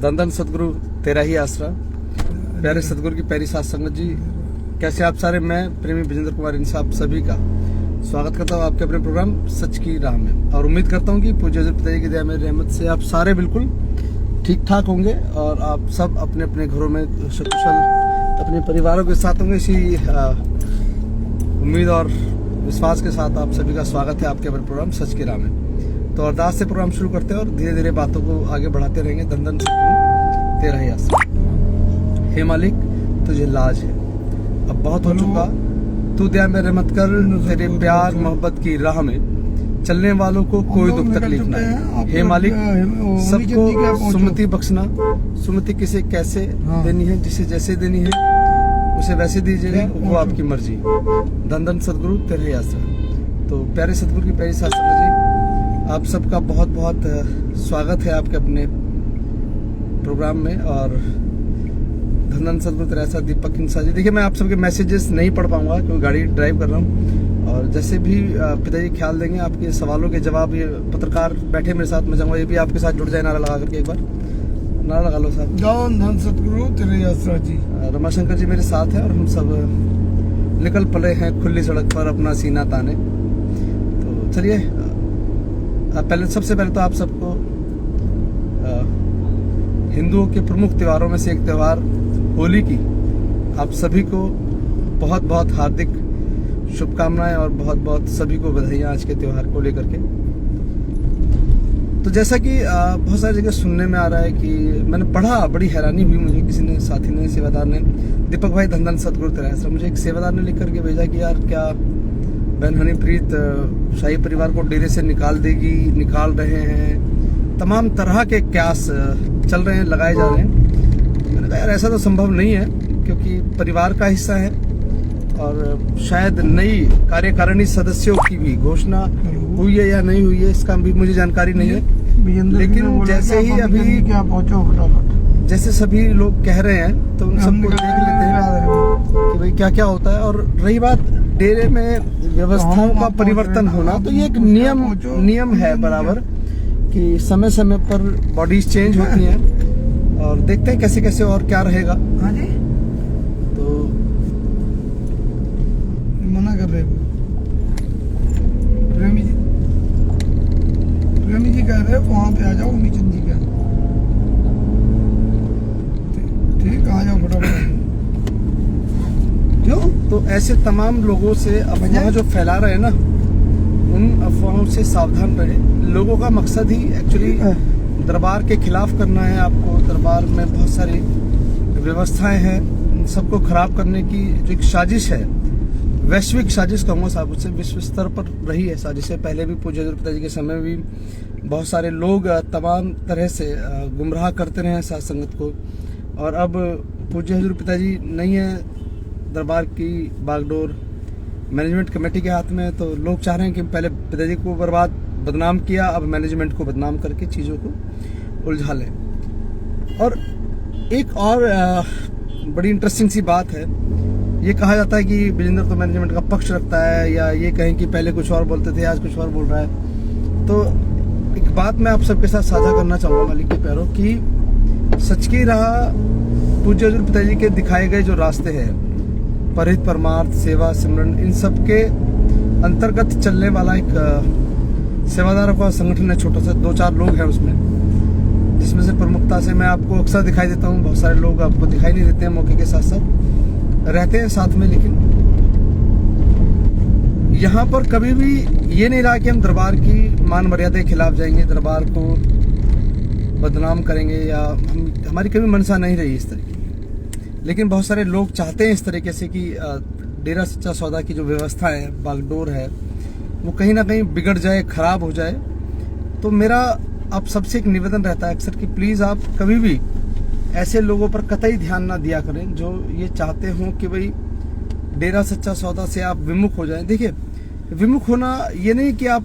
धन धन सतगुरु तेरा ही आसरा। प्यारे सतगुरु की प्यारी साथ संगत जी, कैसे आप सारे। मैं प्रेमी विजेंद्र कुमार इन आप सभी का स्वागत करता हूँ आपके अपने प्रोग्राम सच की राह में, और उम्मीद करता हूँ कि पूज्य हजूर पिताजी की दया मेरी रहमत से आप सारे बिल्कुल ठीक ठाक होंगे और आप सब अपने अपने घरों में सकुशल अपने परिवारों के साथ होंगे। इसी उम्मीद और विश्वास के साथ आप सभी का स्वागत है आपके अपने प्रोग्राम सच की राह में। तो अरदास से प्रोग्राम शुरू करते हैं और धीरे धीरे बातों को आगे बढ़ाते रहेंगे। धन धन सतगुरु तेरा ही आसरा। हे मालिक तुझे लाज है, अब बहुत हो चुका, तू दया में रहमत कर। तेरे प्यार मोहब्बत की राह में चलने वालों को कोई दुख तकलीफ ना है। हे मालिक सबको सुमति बख्शना, सुमति किसे कैसे देनी है, जिसे जैसे देनी है उसे वैसे दीजिएगा, वो आपकी मर्जी। धन धन सतगुरु तेरा ही आसरा। तो प्यारे सतगुरु की प्यारी साथ संगत जी, आप सबका बहुत बहुत स्वागत है आपके अपने प्रोग्राम में। और धन धन सतगुरु तेरा आसरा दीपक हिंसा जी। देखिए मैं आप सबके मैसेजेस नहीं पढ़ पाऊंगा क्योंकि गाड़ी ड्राइव कर रहा हूँ, और जैसे भी पिताजी ख्याल देंगे आपके सवालों के जवाब, ये पत्रकार बैठे मेरे साथ, मैं चाहूँगा ये भी आपके साथ जुड़ जाए। नारा लगा करके एक बार नारा लगा लो साहब। धन धन सतगुरु तेरा ही आसरा जी। रमाशंकर जी मेरे साथ है और हम सब निकल पड़े हैं खुली सड़क पर अपना सीना ताने। तो चलिए सबसे पहले तो आप सबको हिंदुओं के प्रमुख त्योहारों में से एक त्योहार होली की आप सभी को बहुत बहुत हार्दिक शुभकामनाएं और बहुत बहुत सभी को बधाइयां आज के त्योहार को लेकर के। तो जैसा कि बहुत सारी जगह सुनने में आ रहा है कि मैंने पढ़ा, बड़ी हैरानी हुई मुझे, किसी ने साथी ने सेवादार ने, दीपक भाई धन धन सतगुरु तेरा आसरा, मुझे एक सेवादार ने लिख करके भेजा कि यार क्या बहन हनीप्रीत शाही परिवार को डेरे से निकाल देगी, निकाल रहे हैं, तमाम तरह के क्यास चल रहे हैं, लगाए जा रहे हैं। मैंने कहा यार ऐसा तो संभव नहीं है, क्योंकि परिवार का हिस्सा है और शायद नई कार्यकारिणी सदस्यों की भी घोषणा हुई है या नहीं हुई है, इसका भी मुझे जानकारी नहीं है। लेकिन जैसे ही अभी क्या पहुंचो फटाफट, जैसे सभी लोग कह रहे हैं तो उन सबको देख लेते हैं कि भाई क्या क्या होता है। और रही बात डेरे में व्यवस्थाओं का परिवर्तन होना, तो ये एक नियम है बराबर कि समय समय पर बॉडीज चेंज होती हैं और देखते हैं कैसे कैसे और क्या रहेगा। तो मना कर रहे प्रेमी जी कह रहे वहां पे आ जाओ, मीचंद जी का ठीक आ जाओ फटाफट। क्यों? तो ऐसे तमाम लोगों से अफवाह जो फैला रहे हैं ना, उन अफवाहों से सावधान रहे। लोगों का मकसद ही एक्चुअली दरबार के खिलाफ करना है। आपको दरबार में बहुत सारी व्यवस्थाएं हैं, उन सबको खराब करने की जो एक साजिश है, वैश्विक साजिश कहूँगा साहब, उससे विश्व स्तर पर रही है साजिशें। पहले भी पूज्य हजूर पिताजी के समय में भी बहुत सारे लोग तमाम तरह से गुमराह करते रहे हैं साथ संगत को, और अब पूज्य हजूर पिताजी नहीं है, दरबार की बागडोर मैनेजमेंट कमेटी के हाथ में। तो लोग चाह रहे हैं कि पहले पिताजी को बदनाम किया, अब मैनेजमेंट को बदनाम करके चीज़ों को उलझा लें। और एक और बड़ी इंटरेस्टिंग सी बात है, ये कहा जाता है कि विजेंद्र तो मैनेजमेंट का पक्ष रखता है, या ये कहें कि पहले कुछ और बोलते थे आज कुछ और बोल रहा है। तो एक बात मैं आप सबके साथ साझा करना चाहूँगा मालिक के प्यारों की, सच की राह पूज्य हजूर पिताजी के दिखाए गए जो रास्ते हैं, परिहित परमार्थ सेवा सिमरन, इन सब के अंतर्गत चलने वाला एक सेवादारों का संगठन है, छोटा सा 2-4 लोग हैं उसमें, जिसमें से प्रमुखता से मैं आपको अक्सर दिखाई देता हूँ। बहुत सारे लोग आपको दिखाई नहीं देते हैं, मौके के साथ साथ रहते हैं साथ में, लेकिन यहाँ पर कभी भी ये नहीं रहा कि हम दरबार की मान मर्यादा के खिलाफ जाएंगे, दरबार को बदनाम करेंगे, या हमारी कभी मनसा नहीं रही इस तरीके की। लेकिन बहुत सारे लोग चाहते हैं इस तरीके से कि डेरा सच्चा सौदा की जो व्यवस्था है, बागडोर है, वो कहीं ना कहीं बिगड़ जाए, खराब हो जाए। तो मेरा आप सबसे एक निवेदन रहता है अक्सर कि प्लीज़ आप कभी भी ऐसे लोगों पर कतई ध्यान ना दिया करें जो ये चाहते हों कि भाई डेरा सच्चा सौदा से आप विमुख हो जाएं। देखिए, विमुख होना ये नहीं कि आप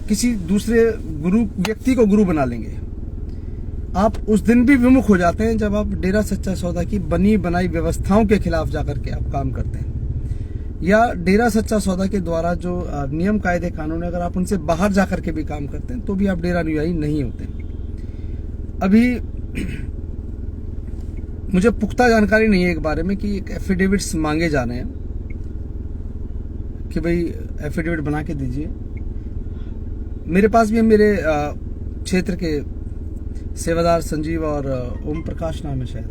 किसी दूसरे गुरु व्यक्ति को गुरु बना लेंगे, आप उस दिन भी विमुख हो जाते हैं जब आप डेरा सच्चा सौदा की बनी बनाई व्यवस्थाओं के खिलाफ जाकर के आप काम करते हैं, या डेरा सच्चा सौदा के द्वारा जो नियम कायदे कानून है, अगर आप उनसे बाहर जाकर के भी काम करते हैं तो भी आप डेरा अनुयायी नहीं होते। अभी मुझे पुख्ता जानकारी नहीं है एक बारे में कि एक एफिडेविट्स मांगे जा रहे हैं कि भाई एफिडेविट बना के दीजिए। मेरे पास भी मेरे क्षेत्र के सेवादार संजीव और ओम प्रकाश नाम है शायद,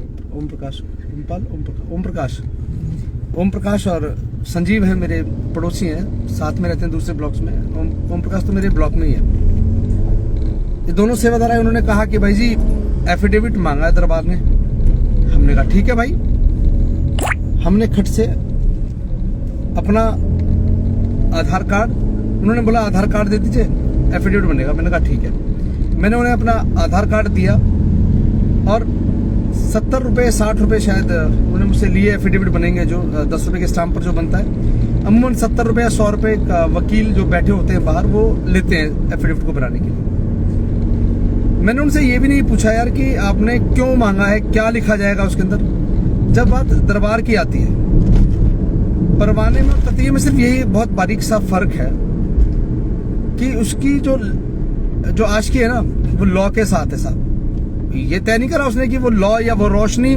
ओम प्रकाश और संजीव है, मेरे पड़ोसी हैं, साथ में रहते हैं दूसरे ब्लॉक्स में। ओम प्रकाश तो मेरे ब्लॉक में ही है। ये दोनों सेवादार है, उन्होंने कहा कि भाई जी एफिडेविट मांगा है दरबार ने। हमने कहा ठीक है भाई। हमने खट से अपना आधार कार्ड, उन्होंने बोला आधार कार्ड दे दीजिए एफिडेविट बनेगा। मैंने कहा ठीक है। मैंने उन्हें अपना आधार कार्ड दिया और 70 रुपये 60 रुपये शायद उन्होंने मुझसे लिए। एफिडेविट बनेंगे जो 10 रुपये के स्टाम्प पर जो बनता है, अमूमन 70 रुपये या 100 रुपये का वकील जो बैठे होते हैं बाहर वो लेते हैं एफिडेविट को बनाने के लिए। मैंने उनसे ये भी नहीं पूछा यार कि आपने क्यों मांगा है, क्या लिखा जाएगा उसके अंदर। जब बात दरबार की आती है, परवाने में और ततीये में सिर्फ यही बहुत बारीक सा फर्क है कि उसकी जो आशिकी है ना वो लॉ के साथ है साहब। ये तय नहीं करा उसने कि वो लॉ या वो रोशनी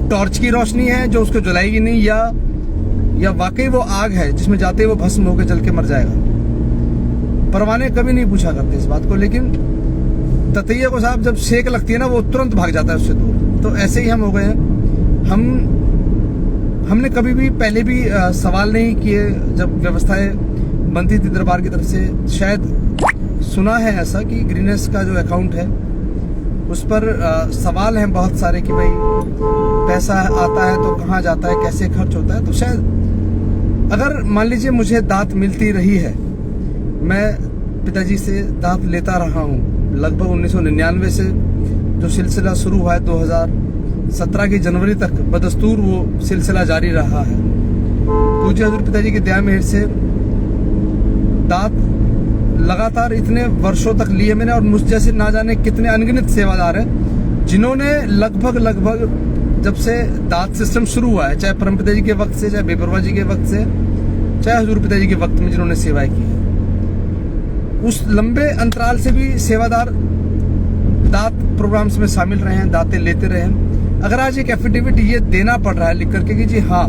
टॉर्च की रोशनी है जो उसको जलाएगी नहीं, या वाकई वो आग है जिसमें जाते वो भस्म होकर जल के मर जाएगा। परवाने कभी नहीं पूछा करते इस बात को, लेकिन ततैया को साहब जब सेक लगती है ना वो तुरंत भाग जाता है उससे दूर। तो ऐसे ही हम हो गए हैं। हमने कभी भी पहले भी सवाल नहीं किए जब व्यवस्थाएं बनती थी दरबार की तरफ से। शायद सुना है ऐसा कि ग्रीनेस का जो अकाउंट है उस पर सवाल हैं बहुत सारे कि भाई पैसा आता है तो कहाँ जाता है, कैसे खर्च होता है। तो शायद अगर मान लीजिए मुझे दात मिलती रही है, मैं पिताजी से दात लेता रहा हूँ लगभग 1999 से, जो सिलसिला शुरू हुआ है 2017 की जनवरी तक बदस्तूर वो सिलसिला जारी रहा है। पूज्य हजूर पिताजी की दया मेहर से दात लगातार इतने वर्षों तक लिए मैंने, और मुझ जैसे ना जाने कितने अनगिनत सेवादार हैं जिन्होंने लगभग जब से दात सिस्टम शुरू हुआ है, चाहे परम पिताजी के वक्त से, चाहे बेपरवा जी के वक्त से, चाहे हजूर पिताजी के वक्त में जिन्होंने सेवाएं की है, उस लंबे अंतराल से भी सेवादार दात प्रोग्राम्स में शामिल रहे हैं, दातें लेते रहे हैं। अगर आज एक एफिडेविट ये देना पड़ रहा है लिख करके कि जी हाँ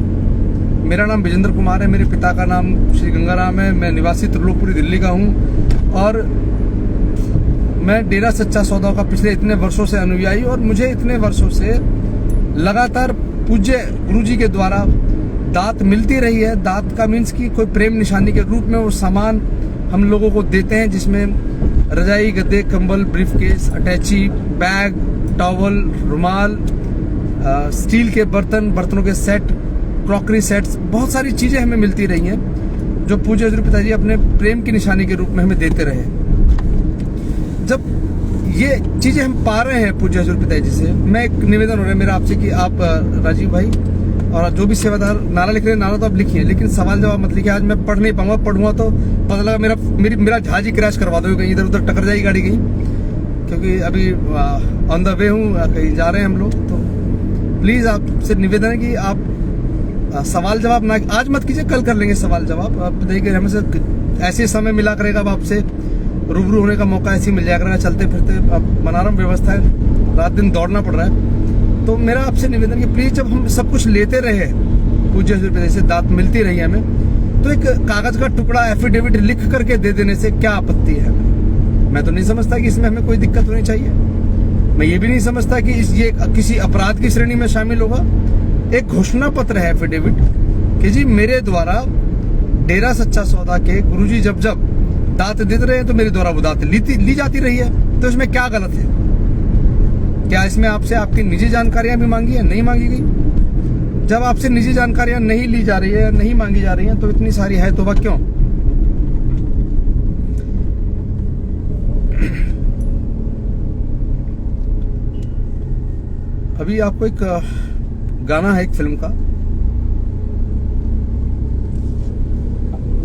मेरा नाम विजेंद्र कुमार है, मेरे पिता का नाम श्री गंगाराम है, मैं निवासी त्रिलोकपुरी दिल्ली का हूँ और मैं डेरा सच्चा सौदा का पिछले इतने वर्षों से अनुयायी, और मुझे इतने वर्षों से लगातार पूज्य गुरुजी के द्वारा दात मिलती रही है। दात का मीन्स की कोई प्रेम निशानी के रूप में वो सामान हम लोगों को देते हैं, जिसमें रजाई, गद्दे, कंबल, ब्रीफकेस, अटैची, बैग, टॉवल, रुमाल, स्टील के बर्तनों के सेट, क्रॉकरी सेट्स, बहुत सारी चीजें हमें मिलती रही हैं जो पूज्य हजूर पिताजी अपने प्रेम की निशानी के रूप में हमें देते रहे। जब ये चीजें हम पा रहे हैं पूज्य हजूर पिताजी से, मैं एक निवेदन हो रहा है मेरा आपसे कि आप राजीव भाई और जो भी सेवादार नारा लिख रहे हैं, नारा तो आप लिखिए लेकिन सवाल जवाब मत लिखिए। आज मैं पढ़ नहीं पाऊंगा, पढ़ूंगा तो पता लगा मेरा जहाज ही क्रैश करवा दो, कहीं इधर उधर टकर जाएगी गाड़ी कहीं, क्योंकि अभी ऑन द वे हूँ, कहीं जा रहे हैं हम लोग। तो प्लीज आपसे निवेदन है कि आप सवाल जवाब ना आज मत कीजिए, कल कर लेंगे सवाल जवाब। आप देखिए हमें से ऐसे समय मिला करेगा, अब आपसे रूबरू होने का मौका ऐसे ही मिल जाया करेगा। चलते फिरते अब मनोरम व्यवस्था है, रात दिन दौड़ना पड़ रहा है। तो मेरा आपसे निवेदन कि प्लीज जब हम सब कुछ लेते रहे पूज्य हजूर पिताजी से, दात मिलती रही हमें, तो एक कागज का टुकड़ा एफिडेविट लिख करके दे देने से क्या आपत्ति है। मैं तो नहीं समझता कि इसमें हमें कोई दिक्कत होनी चाहिए। मैं ये भी नहीं समझता कि ये किसी अपराध की श्रेणी में शामिल होगा। एक घोषणा पत्र है एफिडेविट कि जी मेरे द्वारा डेरा सच्चा सौदा के गुरुजी जब दात देते रहे तो मेरे द्वारा वो दात ली जाती रही है। तो इसमें क्या गलत है? क्या इसमें आपसे आपकी निजी जानकारियां भी मांगी है? नहीं मांगी गई। जब आपसे निजी जानकारियां नहीं ली जा रही है, नहीं मांगी जा रही हैं, तो इतनी सारी है तो वह क्यों? अभी आपको एक गाना है एक फिल्म का,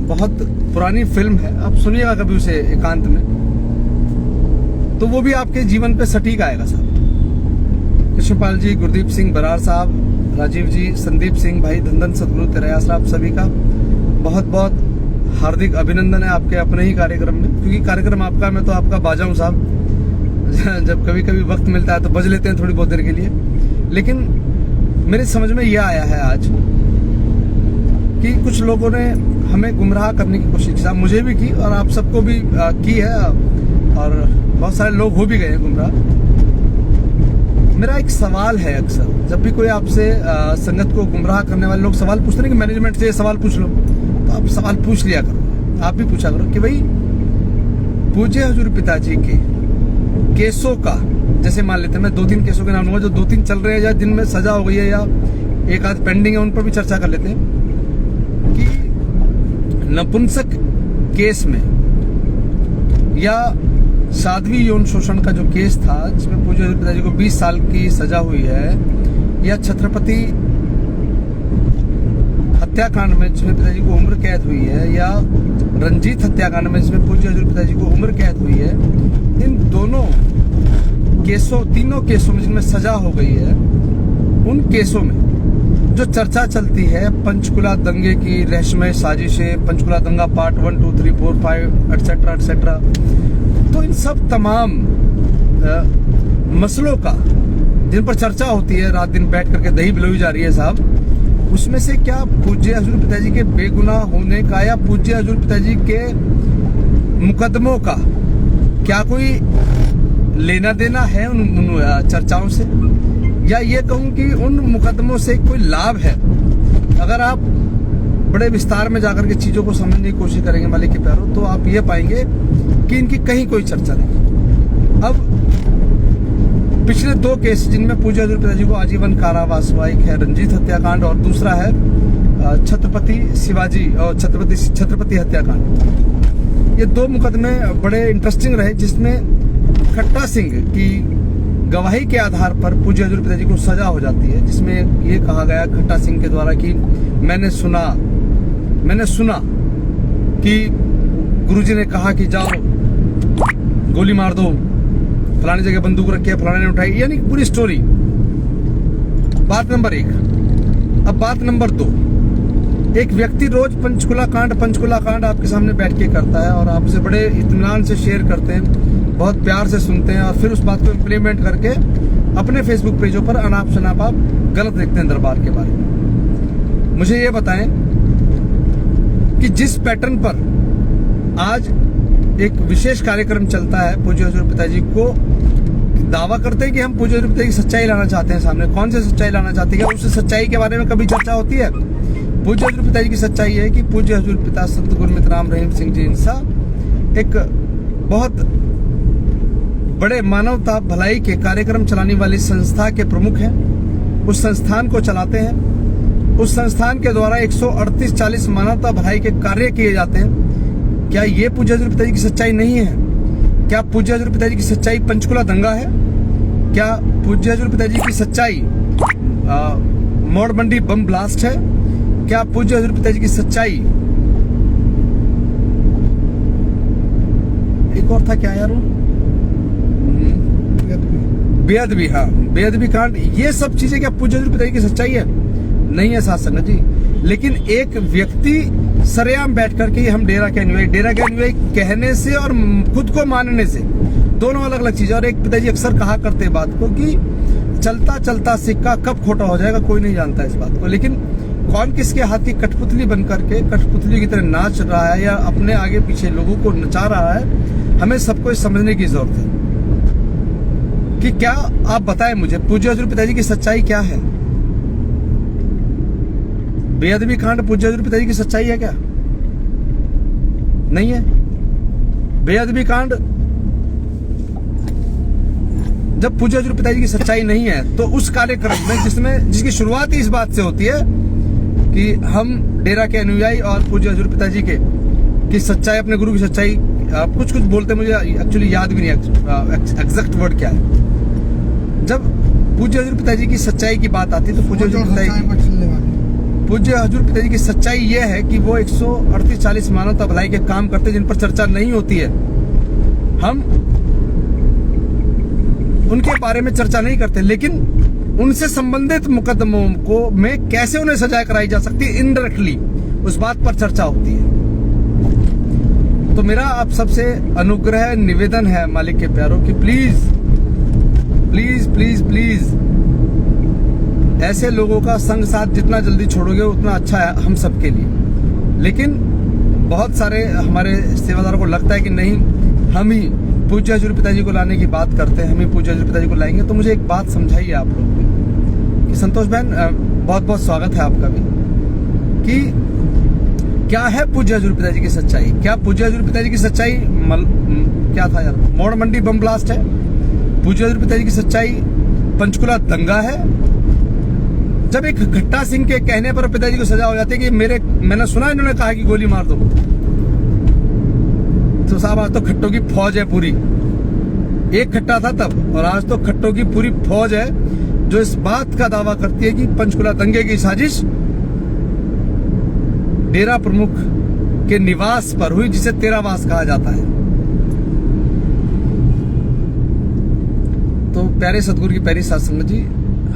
बहुत पुरानी फिल्म है, आप सुनिएगा कभी उसे एकांत में, तो वो भी आपके जीवन पे सटीक आएगा साहब। कृष्णपाल जी, गुरदीप सिंह बरार साहब, राजीव जी, संदीप सिंह भाई, धंधन सदगुरु तेरयास, आप सभी का बहुत बहुत हार्दिक अभिनंदन है आपके अपने ही कार्यक्रम में, क्योंकि कार्यक्रम आपका, मैं तो आपका बाजा हूं साहब। जब कभी कभी वक्त मिलता है तो बज लेते हैं थोड़ी बहुत देर के लिए, लेकिन मेरी समझ में यह आया है आज कि कुछ लोगों ने हमें गुमराह करने की कोशिश की, मुझे भी की और आप सबको भी की है, और बहुत सारे लोग हो भी गए हैं गुमराह। मेरा एक सवाल है, अक्सर जब भी कोई आपसे संगत को गुमराह करने वाले लोग सवाल पूछते हैं कि मैनेजमेंट से ये सवाल पूछ लो, तो आप सवाल पूछ लिया करो, आप भी पूछा करो कि भाई पूज्य हजूर पिताजी के केसों का, जैसे मान लेते हैं मैं 2-3 केसों के नाम लूंगा जो 2-3 चल रहे हैं या जिनमें सजा हो गई है या एक आध पेंडिंग है, उन पर भी चर्चा कर लेते हैं कि नपुंसक केस में या साध्वी यौन शोषण का जो केस था जिसमें पूज्य हजूर पिताजी को 20 साल की सजा हुई है, या छत्रपति हत्याकांड में जिसमें पिताजी को उम्र कैद हुई है, या रंजीत हत्याकांड में जिसमें पूज्य हजूर पिताजी को उम्र कैद हुई है, इन दोनों केसों, तीनों केसों में जिनमें सजा हो गई है, उन केसों में जो चर्चा चलती है पंचकुला दंगे की रहस्यमय साजिशें, पंचकुला दंगा पार्ट 1, 2, 3, 4, 5 एटसेट्रा एटसेट्रा, तो इन सब तमाम मसलों का जिन पर चर्चा होती है, रात दिन बैठ करके दही बिलोई जा रही है साहब, उसमें से क्या पूज्य हजूर पिताजी के बेगुनाह होने का या पूज्य हजूर पिताजी के मुकदमों का क्या कोई लेना देना है उन चर्चाओं से, या ये कहूं कि उन मुकदमों से कोई लाभ है? अगर आप बड़े विस्तार में जाकर के चीजों को समझने की कोशिश करेंगे मालिक के प्यारों, तो आप ये पाएंगे कि इनकी कहीं कोई चर्चा नहीं। अब पिछले 2 केस जिनमें पूज्य हजूर पिताजी को आजीवन कारावास हुआ, एक है रंजीत हत्याकांड और दूसरा है छत्रपति शिवाजी और छत्रपति हत्याकांड। ये 2 मुकदमे बड़े इंटरेस्टिंग रहे, जिसमें खट्टा सिंह की गवाही के आधार पर पूज्य हजूर पिताजी को सजा हो जाती है, जिसमें ये कहा गया खट्टा सिंह के द्वारा कि मैंने सुना कि गुरुजी ने कहा कि जाओ गोली मार दो, फलानी जगह बंदूक रखी है, फलाने ने उठाई, यानी पूरी स्टोरी। बात नंबर 1। अब बात नंबर 2, एक व्यक्ति रोज पंचकुला कांड आपके सामने बैठ के करता है और आपसे बड़े इत्मीनान से शेयर करते हैं, बहुत प्यार से सुनते हैं, और फिर उस बात को इम्प्लीमेंट करके अपने फेसबुक पेजों पर अनाप शनाप आप गलत लिखते हैं दरबार के बारे में। मुझे ये बताएं कि जिस पैटर्न पर आज एक विशेष कार्यक्रम चलता है, पूज्य हजूर पिताजी को दावा करते हैं कि हम पूज्य हजूर पिताजी की सच्चाई लाना चाहते हैं सामने। कौन सी सच्चाई लाना चाहते हैं? उस सच्चाई के बारे में कभी चर्चा होती है? पूज्य हजूर पिताजी की सच्चाई है कि पूज्य हजूर पिता संत गुरमित राम रहीम सिंह जी इंसा एक बहुत बड़े मानवता भलाई के कार्यक्रम चलाने वाली संस्था के प्रमुख हैं, उस संस्थान को चलाते हैं, उस संस्थान के द्वारा 138-40 मानवता भलाई के कार्य किए जाते हैं। क्या ये पूज्य हजूर पिताजी की सच्चाई नहीं है? क्या पूज्य हजूर पिताजी की सच्चाई पंचकुला दंगा है? क्या पूज्य हजूर पिताजी की सच्चाई मोड़ मंडी बम ब्लास्ट है? क्या पूज्य हजूर पिताजी की सच्चाई एक और था क्या यार, बेअदबी, हाँ बेअदबी कांड, ये सब चीजें क्या पूज्य हजूर पिताजी की सच्चाई है? नहीं है साथ संगत जी। लेकिन एक व्यक्ति सरेआम बैठ करके हम डेरा के अनुयायी कहने से और खुद को मानने से दोनों अलग अलग चीजें। और एक पिताजी अक्सर कहा करते हैं बात को कि चलता चलता सिक्का कब खोटा हो जाएगा कोई नहीं जानता इस बात को, लेकिन कौन किसके हाथ की कठपुतली बन करके कठपुतली की तरह नाच रहा है या अपने आगे पीछे लोगों को नचा रहा है, हमें सबको समझने की जरूरत है कि क्या आप बताएं मुझे पूज्य हजूर पिताजी की सच्चाई क्या है? बेअदबी कांड पूज्य हजूर पिताजी की सच्चाई है क्या? नहीं है। बेअदबी कांड जब पूज्य हजूर पिताजी की सच्चाई नहीं है तो उस कार्यक्रम में जिसकी शुरुआत ही इस बात से होती है कि हम डेरा के अनुयायी और पूज्य हजूर पिताजी की सच्चाई, अपने गुरु की सच्चाई, कुछ बोलते, मुझे एक्चुअली याद भी नहीं एग्जैक्ट वर्ड क्या है। जब पूज्य हजूर पिताजी की सच्चाई की बात आती है तो पूज्य हजूर पिताजी की सच्चाई ये है कि वो 138-40 मानवता भलाई के काम करते जिन पर चर्चा नहीं होती है। हम उनके बारे में चर्चा नहीं करते, लेकिन उनसे संबंधित मुकदमों को में कैसे उन्हें सजा कराई जा सकती है इनडायरेक्टली, उस बात पर चर्चा होती है। तो मेरा आप सबसे अनुग्रह निवेदन है मालिक के प्यारों कि प्लीज प्लीज प्लीज प्लीज ऐसे लोगों का संग साथ जितना जल्दी छोड़ोगे उतना अच्छा है हम सबके लिए। लेकिन बहुत सारे हमारे सेवादारों को लगता है कि नहीं, हम ही पूज्य हजूर पिताजी को लाने की बात करते हैं, हम ही पूज्य हजूर पिताजी को लाएंगे। तो मुझे एक बात समझाइए आप लोग भी कि संतोष बहन, बहुत बहुत स्वागत है आपका भी, कि क्या है पूज्य हजूर पिताजी की सच्चाई? क्या पूज्य हजूर पिताजी की सच्चाई क्या था यार, मोड़ मंडी बम ब्लास्ट है? पूज्य हजूर पिताजी की सच्चाई पंचकुला दंगा है? जब एक खट्टा सिंह के कहने पर पिताजी को सजा हो जाती है कि मैंने सुना इन्होंने कहा कि गोली मार दो, तो साहब आज तो खट्टों की फौज है पूरी। एक खट्टा था तब, और आज तो खट्टों की पूरी फौज है जो इस बात का दावा करती है कि पंचकुला दंगे की साजिश डेरा प्रमुख के निवास पर हुई, जिसे तेरावास कहा जाता है। तो प्यारे सतगुरु की प्यारी साध संगत जी,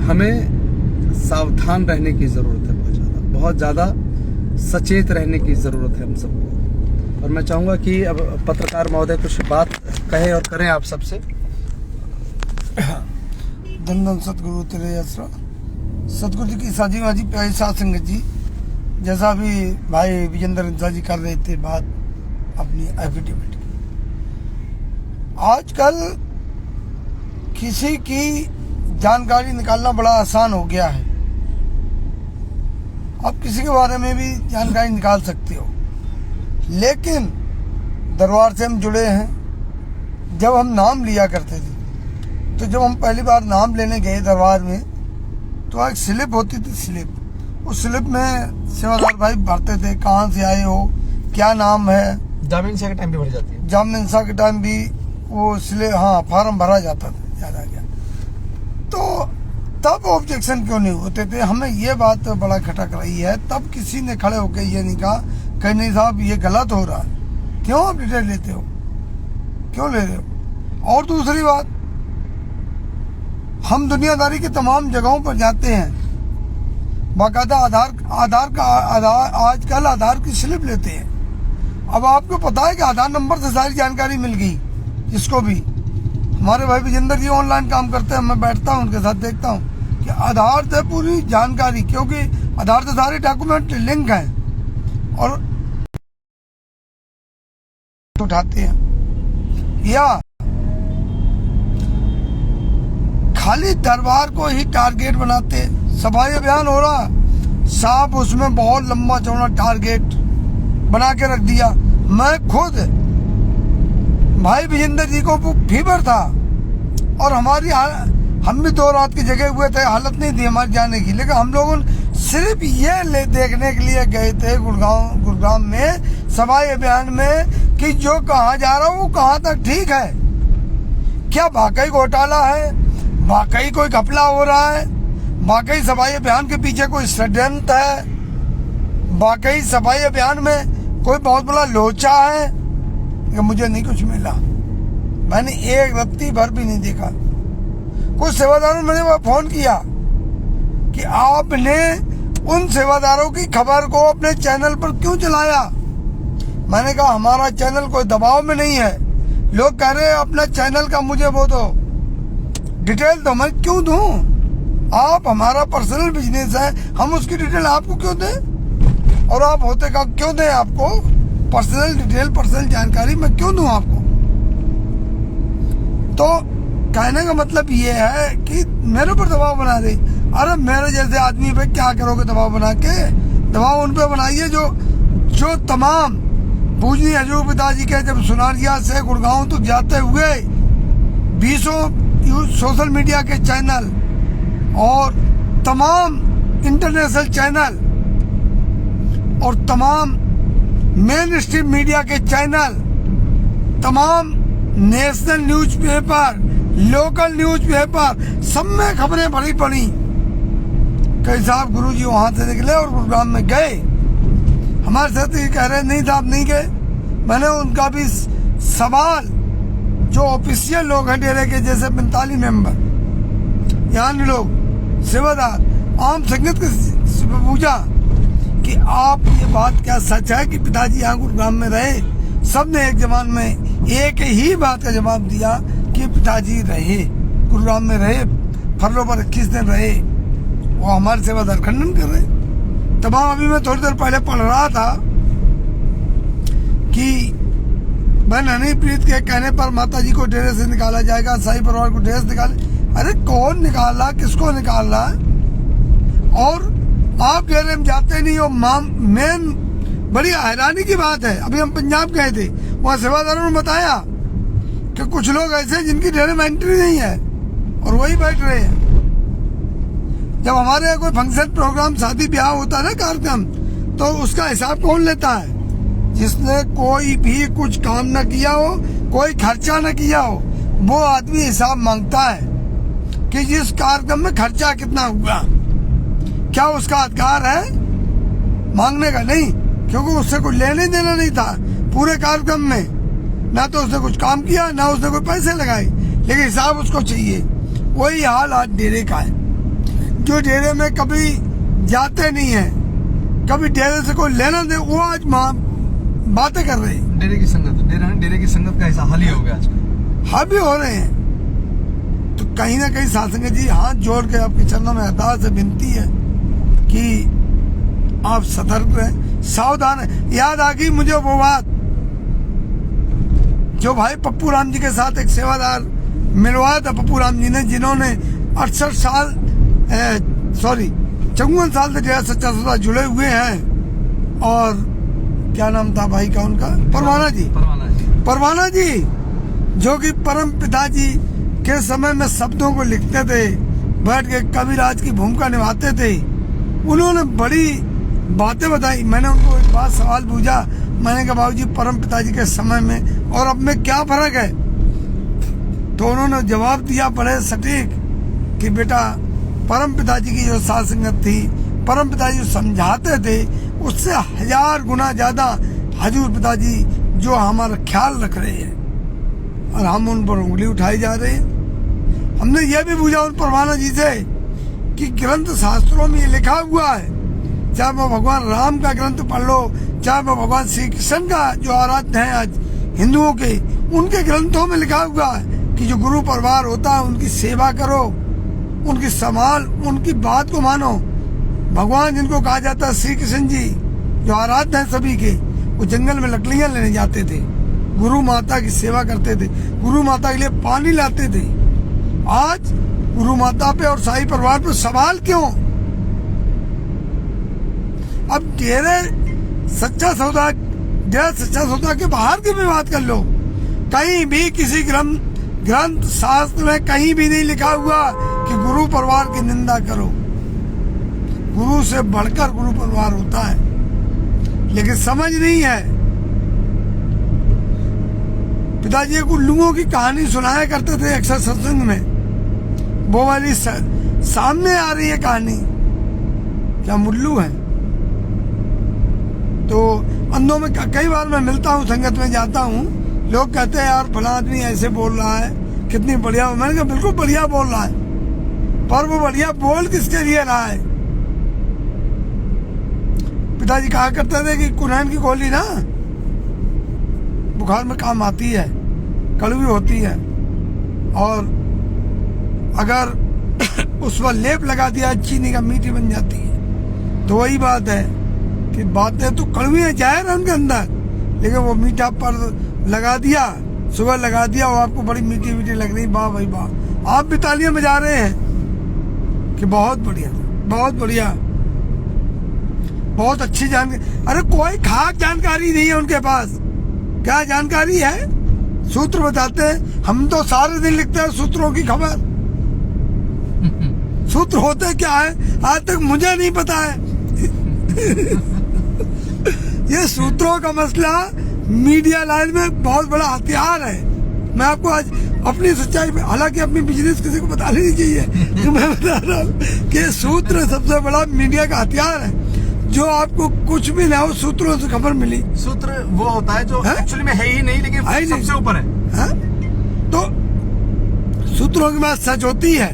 हमें सावधान रहने की जरूरत है, बहुत ज्यादा सचेत रहने की जरूरत है हम सबको। और मैं चाहूंगा कि अब पत्रकार महोदय कुछ बात कहें और करें आप सबसे। धन धन सतगुरु तेरे असरा। सतगुरु जी की साजी वाजी प्यारी साध संगत जी, जैसा भी भाई विजेंद्र इंसा जी कर रहे थे बात अपनी एफिडेविट की, आजकल किसी की जानकारी निकालना बड़ा आसान हो गया है। आप किसी के बारे में भी जानकारी निकाल सकते हो, लेकिन दरबार से हम जुड़े हैं। जब हम नाम लिया करते थे, तो जब हम पहली बार नाम लेने गए दरबार में, तो एक स्लिप होती थी, स्लिप। उस स्लिप में सेवादार भाई भरते थे, कहाँ से आए हो, क्या नाम है। जामीन शाह के टाइम भी भरी जाती है, जामीन शाह के टाइम भी वो स्लिप, हाँ, फॉर्म भरा जाता था, याद आ गया। तो तब ऑब्जेक्शन क्यों नहीं होते थे? हमें ये बात बड़ा खटक रही है। तब किसी ने खड़े होकर ये नहीं कहा कि नहीं साहब ये गलत हो रहा है, क्यों आप डिटेल लेते हो, क्यों ले रहे हो? और दूसरी बात, हम दुनियादारी की तमाम जगहों पर जाते हैं, बाकायदा आजकल आधार की स्लिप लेते हैं। अब आपको पता है कि आधार नंबर से सारी जानकारी मिल गई जिसको भी। हमारे भाई विजेंद्र जी ऑनलाइन काम करते हैं, मैं बैठता हूँ उनके साथ, देखता हूँ कि आधार से पूरी जानकारी, क्योंकि आधार से सारे डॉक्यूमेंट लिंक हैं और उठाते हैं। या खाली दरबार को ही टारगेट बनाते। सफाई अभियान हो रहा, साहब उसमें बहुत लंबा चौड़ा टारगेट बना के रख दिया। मैं खुद भाई विजेंद्र जी को फीवर था और हम भी 2 रात की जगह हुए थे, हालत नहीं थी हमारी जाने की, लेकिन हम लोगों सिर्फ ये देखने के लिए गए थे गुरुग्राम में सफाई अभियान में कि जो कहा जा रहा है वो कहाँ तक ठीक है, क्या वाकई घोटाला है, वाकई कोई घपला हो रहा है, वाकई सफाई अभियान के पीछे कोई षड्यंत्र है, वाकई सफाई अभियान में कोई बहुत बड़ा लोचा है। मुझे नहीं कुछ मिला, मैंने एक रत्ती भर भी नहीं देखा। कुछ सेवादारों ने मुझे फोन किया कि आपने उन सेवादारों की खबर को अपने चैनल पर क्यों चलाया। मैंने कहा हमारा चैनल कोई दबाव में नहीं है। लोग कह रहे हैं अपना चैनल का मुझे वो दो डिटेल, तो मैं क्यों दूं? आप, हमारा पर्सनल बिजनेस है, हम उसकी डिटेल आपको क्यों दें? और आप होते का क्यों दें आपको पर्सनल डिटेल, पर्सनल जानकारी मैं क्यों दूं आपको? तो कहने का मतलब ये है कि मेरे पर दबाव बना दे। अरे मेरे जैसे आदमी पे क्या करोगे दबाव बना के? दबाव उन पे बनाइए जो तमाम पूजनीय हजूर पिताजी के जब सुनारिया से गुड़गांव तक जाते हुए 20 सोशल मीडिया के चैनल और तमाम इंटरनेशनल चैनल और तमाम मेन स्ट्रीम मीडिया के चैनल, तमाम नेशनल न्यूज़पेपर, लोकल न्यूज़पेपर, सब में खबरें भरी पड़ी। कई साहब गुरुजी वहां से निकले और गुरुग्राम में गए, हमारे साथ ये कह रहे नहीं साहब नहीं गए। मैंने उनका भी सवाल, जो ऑफिशियल लोग हैं डेरे के, जैसे 45 मेंबर, यहाँ लोग सेवादार, आम संगत से पूछा कि आप ये बात क्या सच है कि पिताजी यहाँ गुरुग्राम में रहे? सबने एक जबान में एक ही बात का जवाब दिया कि पिताजी रहे, गुरुग्राम में रहे, फर्लों पर 21 दिन रहे वो हमारे सेवादार खंडन कर रहे हैं। तमाम अभी मैं थोड़ी देर पहले पढ़ रहा था कि बहन हनीप्रीत के कहने पर माताजी को डेरे से निकाला जाएगा, शाही परिवार को डेरे से निकाले। अरे कौन निकाला, किसको निकाला? और आप डेरे में जाते नहीं हो। मेन बड़ी हैरानी की बात है, अभी हम पंजाब गए थे, वहाँ सेवादारों ने बताया कि कुछ लोग ऐसे हैं जिनकी डेरे में एंट्री नहीं है और वही बैठ रहे हैं। जब हमारे यहाँ कोई फंक्शन, प्रोग्राम, शादी ब्याह होता है ना, कार्यक्रम, तो उसका हिसाब कौन लेता है? जिसने कोई भी कुछ काम न किया हो, कोई खर्चा न किया हो, वो आदमी हिसाब मांगता है कि जिस कार्यक्रम में खर्चा कितना हुआ। क्या उसका अधिकार है मांगने का? नहीं, क्योंकि उससे कुछ लेने देना नहीं था पूरे कार्यक्रम में। ना तो उसने कुछ काम किया, ना उसने कोई पैसे लगाए, लेकिन हिसाब उसको चाहिए। वही हाल आज डेरे का है। जो डेरे में कभी जाते नहीं है, कभी डेरे से कोई लेना दे, वो आज बातें कर रहे हैं। डेरे की संगत का ऐसा हाल ही हो गया आजकल। हाँ भी हो रहे हैं। तो कहीं ना कहीं साथ संगत जी हाथ जोड़ के आपके चरणों में अरदास है, विनती है कि आप सतर्क रहें, सावधान है। याद आ गई मुझे वो बात जो भाई पप्पू राम जी के साथ एक सेवादार मिलवाया था पप्पू राम जी ने, जिन्होंने 68 साल 54 साल से डेरा सच्चा सौदा जुड़े हुए हैं। और क्या नाम था भाई का उनका? परवाना जी, जो कि परम पिताजी के समय में शब्दों को लिखते थे, बैठ के कविराज की भूमिका निभाते थे। उन्होंने बड़ी बातें बताई। मैंने उनको एक बात सवाल पूछा, मैंने कहा बाबूजी परम पिताजी के समय में और अब में क्या फर्क है? तो उन्होंने जवाब दिया बड़े सटीक कि बेटा परम पिताजी की जो साथ संगत थी, परम पिताजी जो समझाते थे, उससे 1000 गुना ज्यादा हजूर पिताजी जो हमारा ख्याल रख रहे हैं, और हम उन पर उंगली उठाई जा रहे हैं। हमने ये भी पूछा उन परवाना जी से कि ग्रंथ शास्त्रों में ये लिखा हुआ है, चाहे वो भगवान राम का ग्रंथ पढ़ लो, चाहे वो भगवान श्री कृष्ण का जो आराध्य है आज हिंदुओं के, उनके ग्रंथों में लिखा हुआ है कि जो गुरु परिवार होता है उनकी सेवा करो, उनकी संभाल, उनकी बात को मानो। भगवान जिनको कहा जाता है श्री कृष्ण जी, जो आराध्य हैं सभी के, वो जंगल में लकड़ियां लेने जाते थे, गुरु माता की सेवा करते थे, गुरु माता के लिए पानी लाते थे। आज गुरु माता पे और शाही परिवार पे सवाल क्यों? अब डेरा सच्चा सौदा के बाहर की भी बात कर लो। कहीं भी किसी ग्रंथ शास्त्र में कहीं भी नहीं लिखा हुआ कि गुरु परिवार की निंदा करो। गुरु से बढ़कर गुरु परिवार होता है, लेकिन समझ नहीं है। पिताजी को उल्लुओं की कहानी सुनाया करते थे अक्सर सत्संग में, वो वाली सामने आ रही है कहानी। क्या उल्लू है? तो अंधों में कई बार मैं मिलता हूँ, संगत में जाता हूँ, लोग कहते हैं यार फला आदमी ऐसे बोल रहा है, कितनी बढ़िया। मैंने कहा बिल्कुल बढ़िया बोल रहा है, पर वो बढ़िया बोल किसके लिए रहा है? पिताजी कहा करते थे कि कुनैन की गोली ना बुखार में काम आती है, कड़वी होती है, और अगर उस पर लेप लगा दिया चीनी का मीठी बन जाती है। तो वही बात है कि बातें तो कड़वी है, जहर है उनके अंदर, लेकिन वो मीठा पर लगा दिया, सुगर लगा दिया, वो आपको बड़ी मीठी मीठी लग रही। वाह भाई वाह, आप भी तालियां बजा रहे हैं कि बहुत बढ़िया, बहुत बढ़िया, बहुत अच्छी जानकारी। अरे कोई खास जानकारी नहीं है उनके पास। क्या जानकारी है? सूत्र बताते हैं। हम तो सारे दिन लिखते हैं सूत्रों की खबर। सूत्र होते क्या है आज तक मुझे नहीं पता है। ये सूत्रों का मसला मीडिया लाइन में बहुत बड़ा हथियार है। मैं आपको आज अपनी सच्चाई, हालांकि अपनी बिजनेस किसी को बतानी नहीं चाहिए, तो मैं बता रहा हूँ कि सूत्र सबसे बड़ा मीडिया का हथियार है। जो आपको कुछ भी ना हो, सूत्रों से खबर मिली। सूत्र वो होता है जो एक्चुअली में है ही नहीं, लेकिन सबसे ऊपर है। तो सूत्रों की बात सच होती है,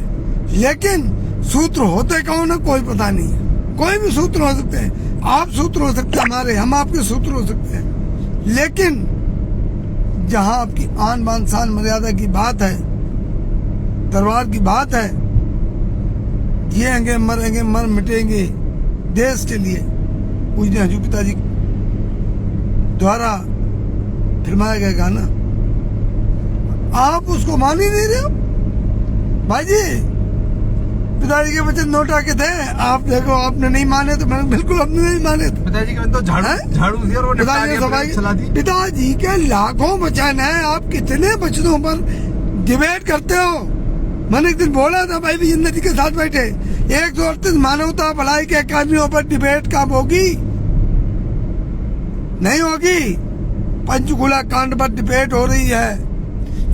लेकिन सूत्र होते कौन है कोई पता नहीं है। कोई भी सूत्र हो सकते हैं, आप सूत्र हो सकते हैं हमारे, हम आपके सूत्र हो सकते हैं, लेकिन जहां आपकी आन बान शान मर्यादा की बात है, दरबार की बात है, जिएंगे मरेंगे मर मिटेंगे देश के लिए, पूजनीय हजूर पिताजी द्वारा फिल्माया गया गाना। आप उसको मान ही नहीं रहे हो भाई जी। पिताजी के वचन नोटा के थे, आप देखो आपने नहीं माने तो मैंने बिल्कुल आपने नहीं माने थे। पिताजी के तो झाड़ू दिया और चला दी। पिताजी के लाखों वचन है, आप कितने वचनों पर डिबेट करते हो। मैंने एक दिन बोला था भाई विजेंद्र जी के साथ बैठे, 138 मानवता भलाई के कार्यों पर डिबेट कब होगी? नहीं होगी। पंचकूला कांड पर डिबेट हो रही है।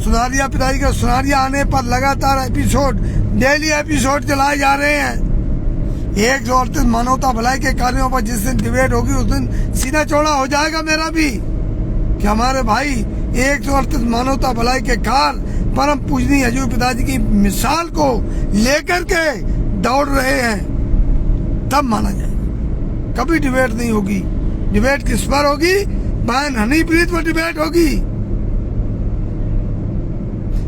सुनारिया पिताजी का सुनारिया आने पर लगातार एपिसोड, डेली एपिसोड चलाए जा रहे हैं। 138 मानवता भलाई के कार्यों पर जिस दिन डिबेट होगी उस दिन सीना चौड़ा हो जाएगा मेरा भी, कि हमारे भाई 138 मानवता भलाई के कार्य परम पूजनीय हजूर पिताजी की मिसाल को लेकर के दौड़ रहे हैं, तब माना जाएगा। कभी डिबेट नहीं होगी। डिबेट किस पर होगी? बहन हनीप्रीत पर डिबेट होगी।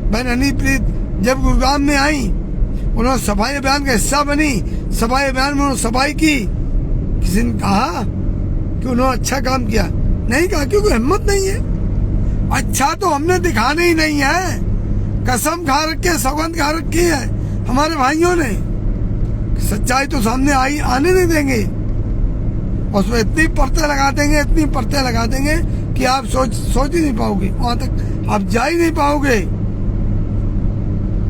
बहन हनीप्रीत जब गुरुग्राम में आई, उन्होंने सफाई अभियान का हिस्सा बनी। सफाई अभियान में उन्होंने सफाई की। किसी ने कहा कि उन्होंने अच्छा काम किया? नहीं कहा, क्योंकि हिम्मत नहीं है। अच्छा तो हमने दिखाना ही नहीं है। कसम खा रखी है, सौगंध खा रखी है हमारे भाइयों ने, सच्चाई तो सामने आने नहीं देंगे। उसमें इतनी परतें लगा देंगे, इतनी परतें लगा देंगे कि आप सोच ही नहीं पाओगे, वहां तक आप जा ही नहीं पाओगे।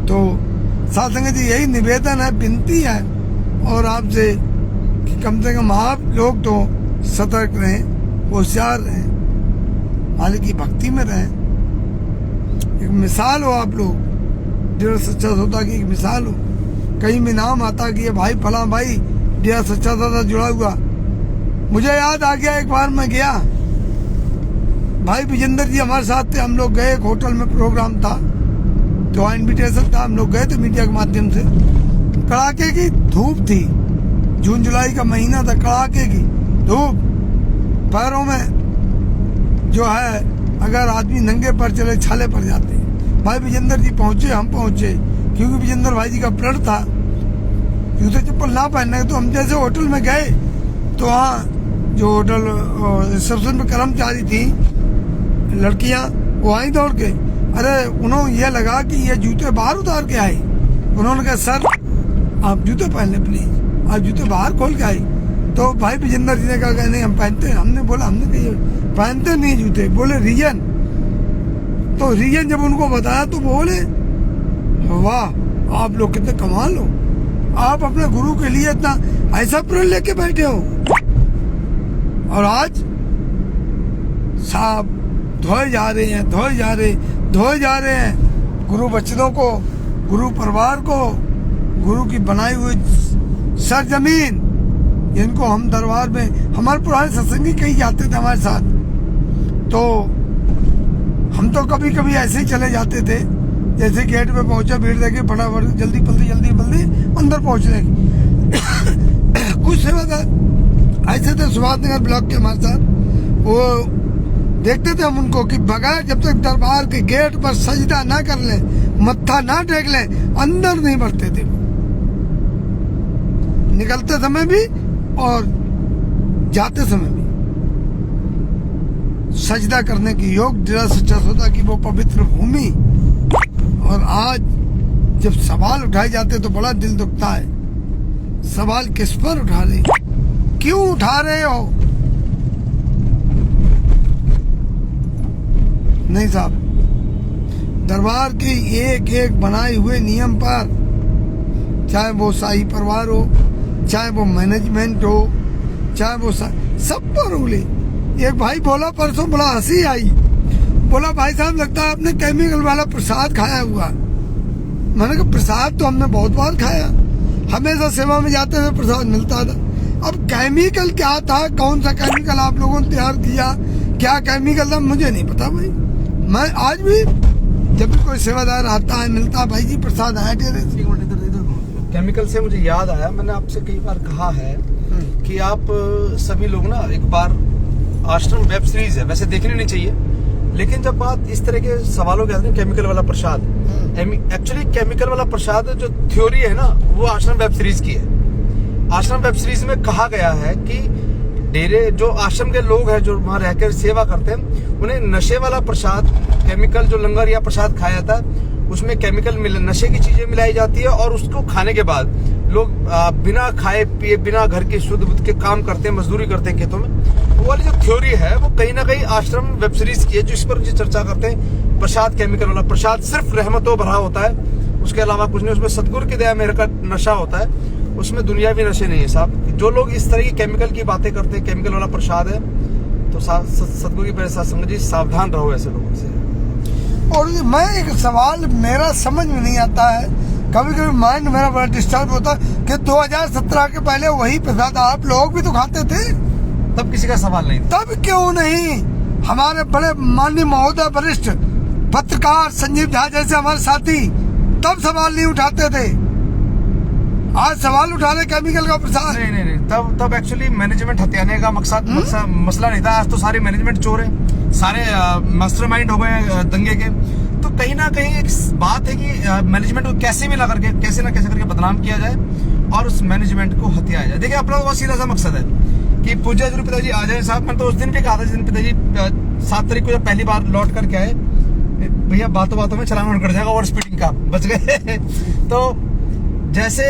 तो साथ संगत जी यही निवेदन है, विनती है और आपसे कि कम से कम आप लोग तो सतर्क रहें, होशियार रहें, मालिक की भक्ति में रहें। एक मिसाल हो आप लोग, डेरा सच्चा सौदा की एक मिसाल हो। कहीं में नाम आता कि ये भाई फला भाई डेरा सच्चा सौदा जुड़ा हुआ। मुझे याद आ गया, एक बार मैं गया, भाई विजेंद्र जी हमारे साथ थे। हम लोग गए, एक होटल में प्रोग्राम था, तो इनविटेशन था, हम लोग गए थे मीडिया के माध्यम से। कड़ाके की धूप थी, जून जुलाई का महीना था, कड़ाके की धूप। पैरों में जो है अगर आदमी नंगे पर चले छाले पड़ जाते। भाई विजेंद्र जी पहुंचे, हम पहुंचे, क्योंकि विजेंद्र भाई जी का प्रण था जूते चप्पल ना पहनने। तो हम जैसे होटल में गए तो वहाँ जो होटल रिसेप्शन में कर्मचारी थी लड़कियां, वो आई दौड़ के, अरे उन्होंने ये लगा कि ये जूते बाहर उतार के आए। उन्होंने कहा सर आप जूते पहन ले प्लीज, आप जूते बाहर खोल के आए। तो भाई विजेंद्र जी ने कहा नहीं हम पहनते हैं। हमने बोला हमने कही पहनते नहीं जूते। बोले रीजन, तो रीजन जब उनको बताया तो बोले वाह आप लोग कितने कमाल हो, आप अपने गुरु के लिए इतना ऐसा प्रण लेके बैठे हो। और आज साहब धोए जा रहे हैं, धोए जा रहे हैं गुरु बच्चों को, गुरु परिवार को, गुरु की बनाई हुई सरजमीन, जिनको हम दरबार में, हमारे पुराने सत्संगी कहीं जाते थे हमारे साथ, तो हम तो कभी कभी ऐसे ही चले जाते थे। जैसे गेट पे पहुंचा, भीड़ देखे फटाफट जल्दी अंदर पहुंचने कुछ सेवादार ऐसे थे सुभाष नगर ब्लॉक के हमारे साथ। वो देखते थे हम उनको कि बगैर जब तक दरबार के गेट पर सजदा ना कर ले, मत्था ना टेक ले, अंदर नहीं बढ़ते थे। निकलते समय भी और जाते समय भी सजदा करने की योग डेरा सच्चा सौदा की वो पवित्र भूमि। और आज जब सवाल उठाए जाते तो बड़ा दिल दुखता है। सवाल किस पर उठा रहे, क्यों उठा रहे हो? नहीं साहब, दरबार के एक एक बनाए हुए नियम पर, चाहे वो शाही परिवार हो, चाहे वो मैनेजमेंट हो, चाहे वो सब पर उंगली। एक भाई बोला परसों, बड़ा हंसी आई, बोला भाई साहब लगता है आपने केमिकल वाला प्रसाद खाया हुआ। मैंने कहा प्रसाद तो हमने बहुत बार खाया, हमेशा सेवा में जाते थे प्रसाद मिलता था। अब केमिकल क्या था, कौन सा केमिकल आप लोगों ने तैयार किया, क्या केमिकल था मुझे नहीं पता भाई। मैं आज भी जब भी कोई सेवादार आता है, मिलता है भाई जी प्रसाद आया डेरे से। केमिकल से मुझे याद आया, मैंने आपसे कई बार कहा है कि आप सभी लोग ना एक बार, आश्रम वेब सीरीज है, वैसे देखनी नहीं चाहिए, लेकिन जब बात इस तरह के सवालों के आते हैं केमिकल वाला प्रसाद, एक्चुअली केमिकल वाला प्रसाद जो थ्योरी है ना, वो आश्रम वेब सीरीज की है। आश्रम वेब सीरीज में कहा गया है कि डेरे जो आश्रम के लोग हैं जो वहाँ रहकर सेवा करते हैं, उन्हें नशे वाला प्रसाद, केमिकल जो लंगर या प्रसाद खाया जाता है उसमें केमिकल नशे की चीजें मिलाई जाती है, और उसको खाने के बाद लोग बिना खाए पिए, बिना घर के शुद्ध बुद्ध के काम करते हैं, मजदूरी करते हैं खेतों में। वो वाली जो थ्योरी है वो कहीं ना कहीं आश्रम वेब सीरीज की है, जो इस पर चर्चा करते हैं। प्रसाद केमिकल वाला प्रसाद सिर्फ रहमतों भरा होता है, उसके अलावा कुछ नहीं। उसमें सतगुरु की दया मेहर का नशा होता है, उसमें दुनियावी नशे नहीं है साहब। जो लोग इस तरह की केमिकल की बातें करते हैं, केमिकल वाला प्रसाद है, तो सतगुरु की प्यारे साथ संगत जी सावधान रहो ऐसे लोगों से। और मैं एक सवाल मेरा समझ में नहीं आता है, कभी कभी माइंड मेरा बड़ा डिस्टर्ब होता है कि 2017 के पहले वही प्रसाद आप लोग भी तो खाते थे, तब किसी का सवाल नहीं। तब क्यों नहीं हमारे बड़े माननीय महोदय वरिष्ठ पत्रकार संजीव झा जैसे हमारे साथी तब सवाल नहीं उठाते थे? आज सवाल उठा रहे केमिकल का प्रसाद। नहीं, तब एक्चुअली मैनेजमेंट हथियाने का मसला नहीं था। आज तो सारे मैनेजमेंट चोर है, सारे मास्टरमाइंड हो गए दंगे के। तो कहीं ना कहीं एक बात है कि मैनेजमेंट को कैसे भी ना कैसे करके बदनाम किया जाए और उस मैनेजमेंट को हथियाया जाए। देखिए, अपना तो बहुत सीधा सा मकसद है कि पूज्य पिताजी आ जाए साहब। मैंने तो उस दिन भी कहा था, जिस दिन पिताजी 7 तारीख को जब पहली बार लौट करके आए, भैया बातों बातों में चलान कर जाएगा, ओवर स्पीडिंग का बच गए। तो जैसे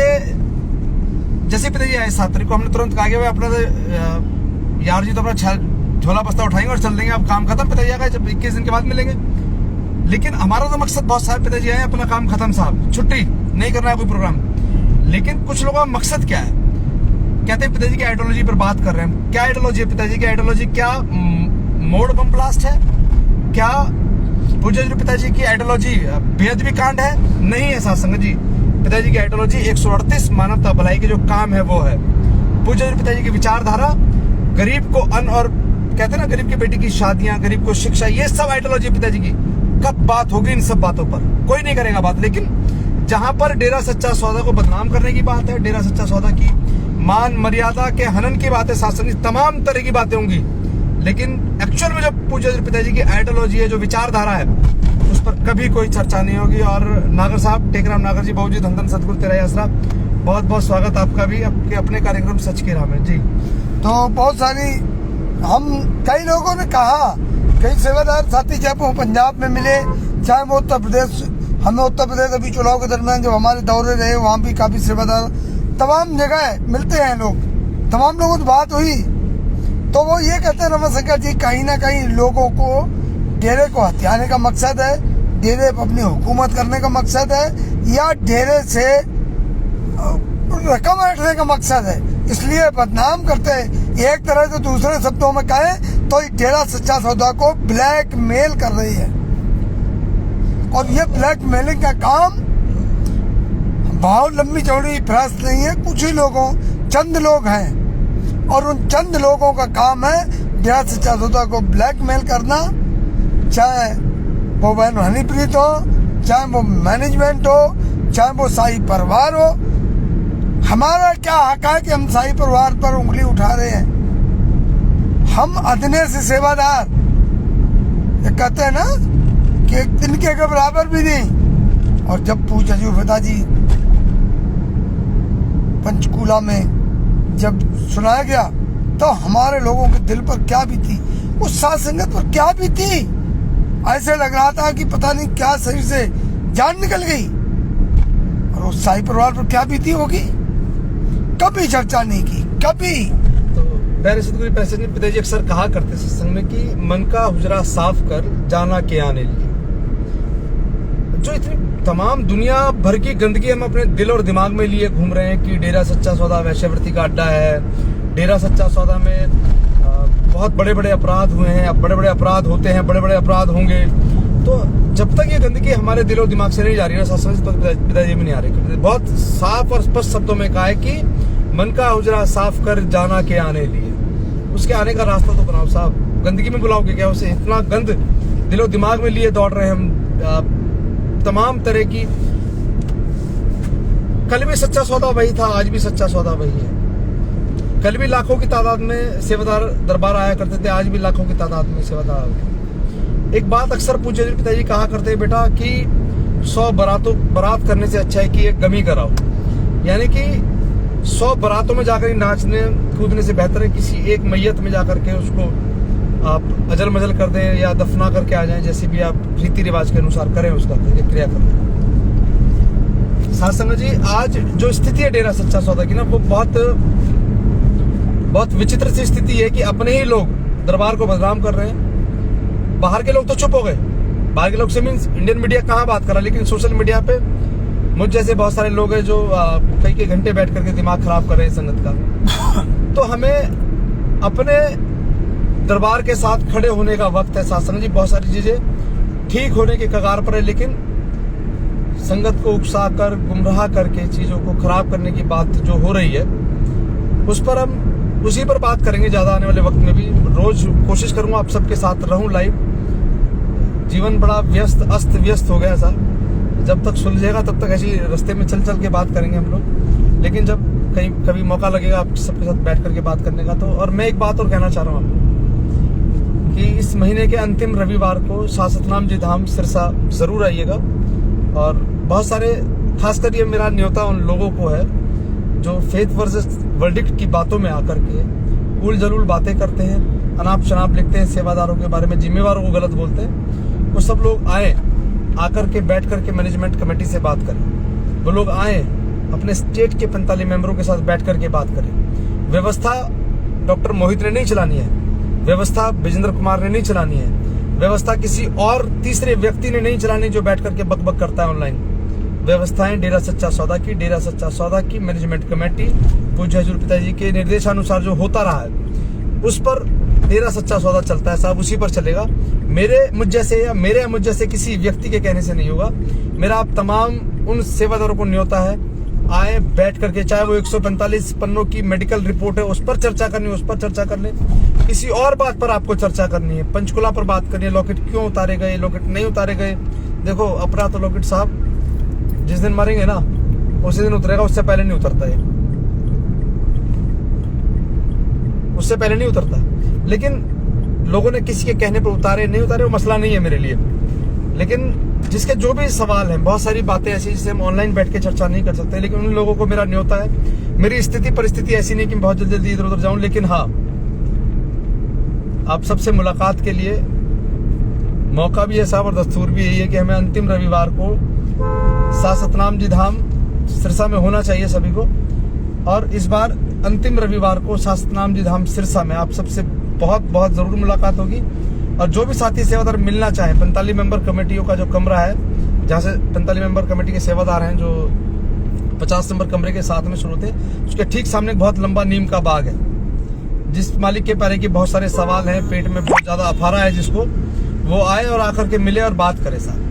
पिताजी आए 7 तारीख को, हमने तुरंत कहा कि भाई अपना यार जी तो अपना झोला बस्ता उठाएंगे और चल देंगे, अब काम खत्म। पिताजी आ गए, जब 21 दिन के बाद मिलेंगे। लेकिन हमारा तो मकसद बहुत साहब, पिताजी आए अपना काम खत्म साहब, छुट्टी नहीं करना है कोई प्रोग्राम। लेकिन कुछ लोगों का मकसद क्या है, कहते हैं पिताजी की आइडियोलॉजी पर बात कर रहे हैं। क्या आइडियोलॉजी है पिताजी की? आइडियोलॉजी क्या मोड़ बम ब्लास्ट है? क्या पूज्य पिताजी की आइडियोलॉजी बेअदबी कांड है? नहीं है साथ संगत जी। पिताजी की आइडियोलॉजी 138 मानवता भलाई के जो काम है वो है। पूज्य पिताजी की विचारधारा, गरीब को अन्न और कहते हैं ना गरीब की बेटी की शादियां, गरीब को शिक्षा, ये सब आइडियोलॉजी पिताजी की। कब बात होगी इन सब बातों पर? कोई नहीं करेगा बात। लेकिन जहां पर डेरा सच्चा सौदा को बदनाम करने की बात है, डेरा सच्चा सौदा की मान मर्यादा के हनन की बात है, शासन तमाम तरह की बातें होंगी। लेकिन एक्चुअल में जो पूज्य पिताजी की आइडियोलॉजी है, जो विचारधारा है, उस पर कभी कोई चर्चा नहीं होगी। और नागर साहब, टेकराम नागर जी, बाबू जी, धन धन सतगुरु तेरा आसरा, बहुत बहुत स्वागत आपका भी आपके अपने कार्यक्रम सच की राह में जी। तो बहुत सारी कई लोगों ने कहा, कई सेवादार साथी चाहे वो पंजाब में मिले, चाहे वो उत्तर प्रदेश, हमें उत्तर प्रदेश अभी चुनाव के दरमियान जब हमारे दौरे रहे वहाँ भी काफी सेवादार तमाम जगह मिलते हैं लोग, तमाम लोगों से बात हुई तो वो ये कहते हैं रमाशंकर जी, कहीं ना कहीं लोगों को डेरे को हथियाने का मकसद है, डेरे पर अपनी हुकूमत करने का मकसद है, या डेरे से रकम ऐंठने का मकसद है, इसलिए बदनाम करते हैं। एक तरह से दूसरे शब्दों में कहें तो डेरा सच्चा सौदा को ब्लैकमेल कर रही है। और ये ब्लैकमेलिंग का काम बहुत लंबी चौड़ी प्रयास नहीं है, कुछ ही लोगों, चंद लोग हैं, और उन चंद लोगों का काम है डेरा सच्चा सौदा को ब्लैकमेल करना। चाहे वो बहन हनीप्रीत हो, चाहे वो मैनेजमेंट हो, चाहे वो शाही परिवार हो। हमारा क्या हक है कि हम शाही परिवार पर उंगली उठा रहे हैं? हम अदने से सेवादार, ये कहते हैं ना कि तिनके के बराबर भी नहीं। और जब पूछा जी पिताजी पंचकूला में जब सुनाया गया तो हमारे लोगों के दिल पर क्या बीती, उस साथ संगत पर क्या बीती। ऐसे लग रहा था कि पता नहीं क्या शरीर से जान निकल गई। और उस शाही परिवार पर क्या बीती होगी, कभी चर्चा नहीं की, कभी। तो प्यारे सतगुरु पिताजी अक्सर कहा करते सत्संग में कि मन का हुजरा साफ कर जाना के आने लिए। जो इतनी तमाम दुनिया भर की गंदगी हम अपने दिल और दिमाग में लिए घूम रहे हैं कि डेरा सच्चा सौदा वैश्यवृत्ति का अड्डा है, डेरा सच्चा सौदा में बहुत बड़े बड़े अपराध हुए हैं, अब बड़े बड़े अपराध होते हैं, बड़े बड़े अपराध होंगे। तो जब तक ये गंदगी हमारे दिल और दिमाग से नहीं जा रही है, तो पिताजी में नहीं आ रही। बहुत साफ और स्पष्ट शब्दों में कहा है कि मन का हुजरा साफ कर जाना के आने लिए। उसके आने का रास्ता तो बनाओ साहब। गंदगी में बुलाओगे क्या उसे? इतना गंद दिल और दिमाग में लिए दौड़ रहे हैं हम, तमाम तरह की। कल भी सच्चा सौदा वही था, आज भी सच्चा सौदा वही है। कल भी लाखों की तादाद में सेवादार दरबार आया करते थे, आज भी लाखों की तादाद में सेवादार। एक बात अक्सर पूज्य पिताजी कहा करते हैं बेटा कि 100 बारात करने से अच्छा है कि एक गमी कराओ। यानी कि 100 बारातों में जाकर नाचने कूदने से बेहतर है किसी एक मैयत में जाकर के उसको आप अजल मजल कर दें या दफना करके आ जाएं, जैसे भी आप रीति रिवाज के अनुसार करें उसका क्रिया करें। साथ संगत जी, आज जो स्थिति है डेरा सच्चा सौदा की ना, वो बहुत विचित्र सी स्थिति है कि अपने ही लोग दरबार को बदनाम कर रहे हैं। बाहर के लोग तो चुप हो गए, बाहर के लोग से मीन्स इंडियन मीडिया कहाँ बात कर रहा, लेकिन सोशल मीडिया पे मुझ जैसे बहुत सारे लोग हैं जो कई घंटे बैठ करके दिमाग खराब कर रहे हैं संगत का। तो हमें अपने दरबार के साथ खड़े होने का वक्त है। साथ संगत जी, बहुत सारी चीजें ठीक होने के कगार पर है, लेकिन संगत को उकसा कर गुमराह करके चीजों को खराब करने की बात जो हो रही है, उस पर हम उसी पर बात करेंगे ज्यादा आने वाले वक्त में भी। रोज कोशिश करूंगा आप सबके साथ रहूं लाइव। जीवन बड़ा अस्त व्यस्त हो गया सा, जब तक सुलझेगा तब तक ऐसी रास्ते में चल के बात करेंगे हम लोग। लेकिन जब कभी मौका लगेगा आप सबके साथ बैठ करके बात करने का, तो और मैं एक बात और कहना चाह रहा हूँ आपको कि इस महीने के अंतिम रविवार को शासतनाम जी धाम सिरसा जरूर आइएगा। और बहुत सारे, खासकर ये मेरा न्योता उन लोगों को है जो फेथ वर्सेस वर्डिक्ट की बातों में आकर के उल जलूल बातें करते हैं, अनाप शनाप लिखते हैं, सेवादारों के बारे में, जिम्मेवारों को गलत बोलते हैं। वो सब लोग आए, आकर के बैठ करके मैनेजमेंट कमेटी से बात करें। वो लोग आए, अपने स्टेट के 45 मेंबरों के साथ बैठ करके बात करें। व्यवस्था डॉक्टर मोहित ने नहीं चलानी है, व्यवस्था विजेंद्र कुमार ने नहीं चलानी है, व्यवस्था किसी और तीसरे व्यक्ति ने नहीं चलानी जो बैठ करके बकबक करता है ऑनलाइन। व्यवस्थाएं डेरा सच्चा सौदा की मैनेजमेंट कमेटी पूज्य हजूर पिताजी के निर्देशानुसार जो होता रहा है, उस पर डेरा सच्चा सौदा चलता है साहब, उसी पर चलेगा। मेरे मुझ जैसे किसी व्यक्ति के कहने से नहीं होगा। मेरा आप तमाम उन सेवादारों को न्योता है, आए बैठ करके, चाहे वो 145 पन्नों की मेडिकल रिपोर्ट है उस पर चर्चा करनी है, उस पर चर्चा कर ले। किसी और बात पर आपको चर्चा करनी है, पंचकुला पर बात करनी है, लॉकेट क्यों उतारे गए, लॉकेट नहीं उतारे गए। देखो, अपना तो लॉकेट साहब जिस दिन मरेंगे ना उसी दिन उतरेगा, उससे पहले नहीं उतरता है, उससे पहले नहीं उतरता। लेकिन लोगों ने किसी के कहने पर उतारे नहीं उतारे वो मसला नहीं है मेरे लिए। लेकिन जिसके जो भी सवाल हैं, बहुत सारी बातें ऐसी जिसे हम ऑनलाइन बैठ के चर्चा नहीं कर सकते, लेकिन उन लोगों को मेरा न्योता है। मेरी स्थिति परिस्थिति ऐसी नहीं कि मैं बहुत जल्दी इधर उधर जाऊं, लेकिन हाँ, आप सबसे मुलाकात के लिए मौका भी है साहब, और दस्तूर भी यही है कि हमें अंतिम रविवार को शासतनाम जी धाम सिरसा में होना चाहिए सभी को। और इस बार अंतिम रविवार को शासतनाम जी धाम सिरसा में आप सबसे बहुत जरूर मुलाकात होगी। और जो भी साथी सेवादार मिलना चाहे, 45 मेंबर कमेटियों का जो कमरा है, जहाँ से 45 मेंबर कमेटी के सेवादार हैं, जो 50 नंबर कमरे के साथ में शुरू थे, उसके ठीक सामने एक बहुत लंबा नीम का बाग है। जिस मालिक के पैरे की बहुत सारे सवाल हैं, पेट में बहुत ज्यादा अफारा है जिसको, वो आए और आकर के मिले और बात करे साहब।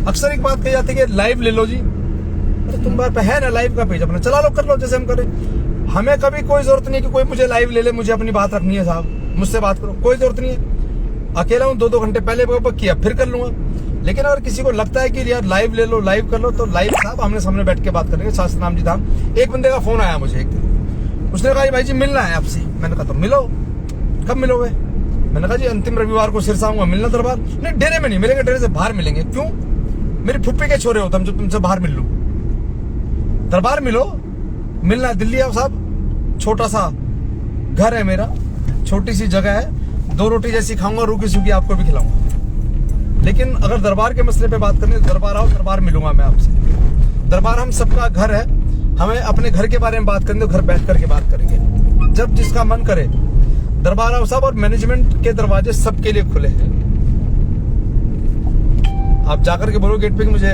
अक्सर एक बात कही जाती है कि लाइव ले लो जी, अरे तुम बार पे है ना लाइव का पेज अपना चला लो, कर लो जैसे हम करें। हमें कभी कोई जरूरत नहीं है कि कोई मुझे लाइव ले ले, मुझे अपनी बात रखनी है साहब, मुझसे बात करो, कोई जरूरत नहीं है। अकेला हूँ, 2-2 घंटे पहले किया फिर कर लूंगा। लेकिन अगर किसी को लगता है कि यार लाइव ले लो, लाइव कर लो, तो लाइव साहब आमने सामने बैठ के बात करेंगे। शासतनाम जी धाम। एक बंदे का फोन आया मुझे एक दिन, उसने कहा भाई जी मिलना है आपसे। मैंने कहा तो मिलो, कब मिलोगे? मैंने कहा जी अंतिम रविवार को सिरसा आऊंगा, मिलना दरबार। नहीं, डेरे में नहीं मिलेंगे, डेरे से बाहर मिलेंगे। क्यों? मेरी फुप्पी के छोरे हो तुम जो तुमसे बाहर मिल लूं। दरबार मिलो, मिलना है। दिल्ली आओ साहब, छोटा सा घर है मेरा, छोटी सी जगह है, 2 रोटी जैसी खाऊंगा, रूखी सूखी आपको भी खिलाऊंगा। लेकिन अगर दरबार के मसले पे बात करनी है, दरबार आओ, दरबार मिलूंगा मैं आपसे। दरबार हम सबका घर है, हमें अपने घर के बारे में बात करनी है, घर बैठ करके बात करेंगे जब जिसका मन करे। दरबार आओ साहब, और मैनेजमेंट के दरवाजे सबके लिए खुले हैं। आप जाकर के बोलो गेट पे कि मुझे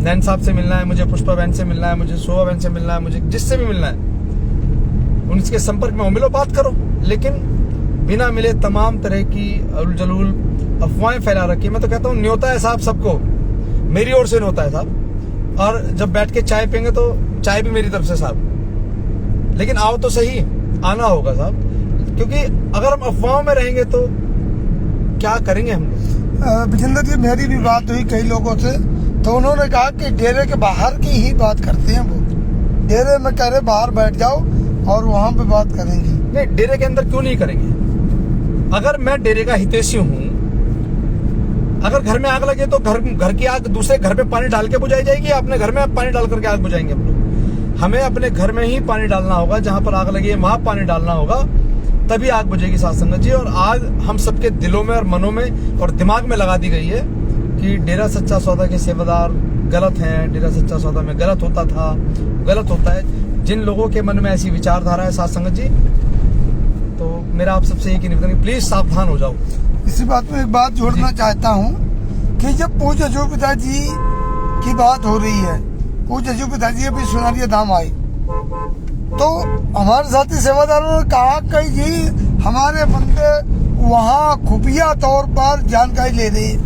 नैन साहब से मिलना है, मुझे पुष्पा बहन से मिलना है, मुझे शोभा बहन से मिलना है, मुझे जिससे भी मिलना है, उनके संपर्क में हो, मिलो, बात करो। लेकिन बिना मिले तमाम तरह की उलझुल अफवाहें फैला रखी। मैं तो कहता हूँ न्योता है साहब सबको, मेरी ओर से न्योता है साहब। और जब बैठ के चाय पियेंगे तो चाय भी मेरी तरफ से साहब। लेकिन आओ तो सही, आना होगा साहब, क्योंकि अगर हम अफवाहों में रहेंगे तो क्या करेंगे हम लोग। विजेंद्र जी, मेरी भी बात हुई कई लोगों से, तो उन्होंने कहा कि डेरे के बाहर की ही बात करते हैं वो। डेरे में कह रहे बाहर बैठ जाओ और वहां पे बात करेंगे। नहीं, डेरे के अंदर क्यों नहीं करेंगे? अगर मैं डेरे का हितैषी हूँ, अगर घर में आग लगे तो घर की आग दूसरे घर पे पानी डाल के बुझाई जाएगी या अपने घर में पानी डाल करके आग बुझाएंगे हम लोग? हमें अपने घर में ही पानी डालना होगा, जहां पर आग लगी है वहां पानी डालना होगा, तभी आग बुझेगी साथ संगत जी। और आग हम सबके दिलों में और मनों में और दिमाग में लगा दी गई है कि डेरा सच्चा सौदा के सेवादार गलत हैं, डेरा सच्चा सौदा में गलत होता था, गलत होता है। जिन लोगों के मन में ऐसी विचारधारा है साथ संगत जी, तो मेरा आप सबसे एक निवेदन है, प्लीज सावधान हो जाओ। इसी बात में एक बात जोड़ना चाहता हूँ कि जब पूज्य अजूर पिताजी की बात हो रही है, पूज्य अजूर पिताजी अभी सुनारिया धाम आए तो हमारे साथी सेवादारों ने कहा कि जी हमारे बंदे वहाँ खुफिया तौर पर जानकारी ले रहे हैं।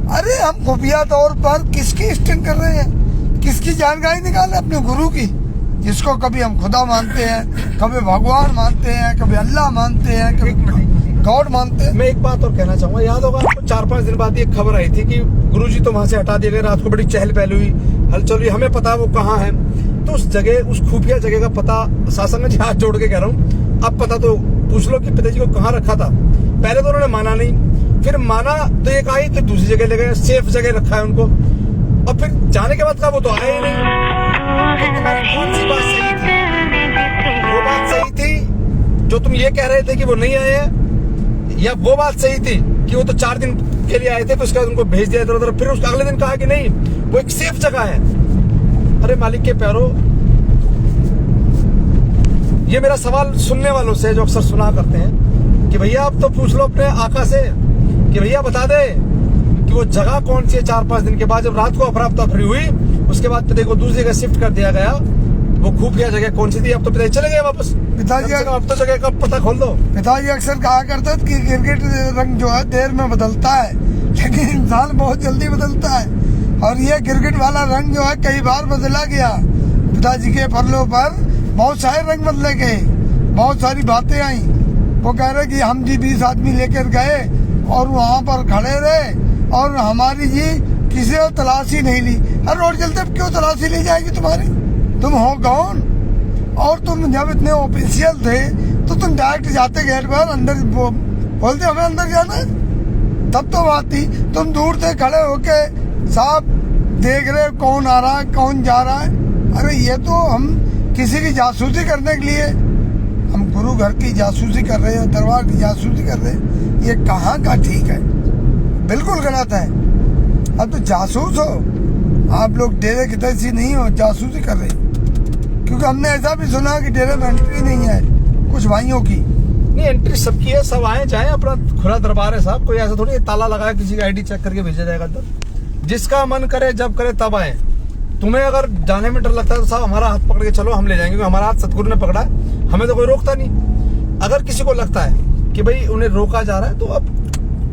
अरे हम खुफिया तौर पर किसकी स्टिंग कर रहे हैं, किसकी जानकारी निकाले? अपने गुरु की, जिसको कभी हम खुदा मानते हैं, कभी भगवान मानते हैं, कभी अल्लाह मानते हैं, कभी गॉड मानते हैं। मैं एक बात और कहना चाहूंगा, याद होगा आपको 4-5 दिन बाद एक खबर आई थी कि गुरुजी तो वहां से हटा दिए गए, रात को बड़ी चहल पहल हुई, हलचल हुई, हमें पता वो कहाँ है। तो उस जगह, उस खुफिया जगह का पता शासन में हाथ जोड़ के कह रहा हूँ, अब पता तो पूछ लो कि पिताजी को कहाँ रखा था। पहले तो उन्होंने माना नहीं, फिर माना तो एक आई तो दूसरी जगह ले गए, सेफ जगह रखा है उनको, और फिर जाने के बाद का वो तो आए ही नहीं। कौन सी बात सही थी? वो बात सही थी जो तुम ये कह रहे थे कि वो नहीं आए हैं, या वो बात सही थी कि वो तो 4 दिन के लिए आए थे, तो उसके बाद उनको भेज दिया इधर उधर, फिर उसके अगले दिन कहा कि नहीं वो एक सेफ जगह है। अरे मालिक के प्यारो, ये मेरा सवाल सुनने वालों से जो अक्सर सुना करते हैं कि भैया आप तो पूछ लो अपने आका से कि भैया बता दे कि वो जगह कौन सी है। 4-5 दिन के बाद जब रात को अफरा तफरी हुई, उसके बाद पिता को दूसरी जगह शिफ्ट कर दिया गया, वो खुफिया जगह कौन सी थी? अब तो पिताजी चले गए वापस। पिताजी अब तो जगह का पता खोल दो। पिताजी अक्सर कहा करते थे कि क्रिकेट रंग जो है देर में बदलता है, लेकिन इंसान बहुत जल्दी बदलता है, और ये क्रिकेट वाला रंग जो है कई बार बदला गया। पिताजी के पल्लों पर बहुत सारे रंग बदले गए, बहुत सारी बातें आई। वो कह रहे कि हम जी 20 आदमी लेकर गए और वहाँ पर खड़े रहे और हमारी जी किसी ने तलाशी नहीं ली। हर रोड चलते क्यों तलाशी ली जाएगी तुम्हारी? तुम हो कौन? और तुम जब इतने ऑफिशियल थे तो तुम डायरेक्ट जाते गेट पर, अंदर बोलते हमें अंदर जाना है, तब तो बात थी। तुम दूर से खड़े होके साहब देख रहे कौन आ रहा है, कौन जा रहा है। अरे ये तो हम किसी की जासूसी करने के लिए, हम गुरु घर की जासूसी कर रहे हैं, दरबार की जासूसी कर रहे हैं, ये कहाँ का ठीक है? बिल्कुल गलत है। अब तो जासूस हो आप लोग, डेरे की तरह नहीं हो, जासूसी कर रहे हैं। क्योंकि हमने ऐसा भी सुना कि डेरे में एंट्री नहीं है कुछ भाइयों की। नहीं, एंट्री सबकी है, सब आए जाए, अपना खुला दरबार है साहब, कोई ऐसा थोड़ी ताला लगाया किसी का आईडी चेक करके भेजा जाएगा अंदर। जिसका मन करे जब करे तब आए। तुम्हें अगर जाने में डर लगता है तो साहब हमारा हाथ पकड़ के चलो, हम ले जाएंगे, क्योंकि हमारा हाथ सतगुरु ने पकड़ा है, हमें तो कोई रोकता नहीं। अगर किसी को लगता है कि भाई उन्हें रोका जा रहा है, तो अब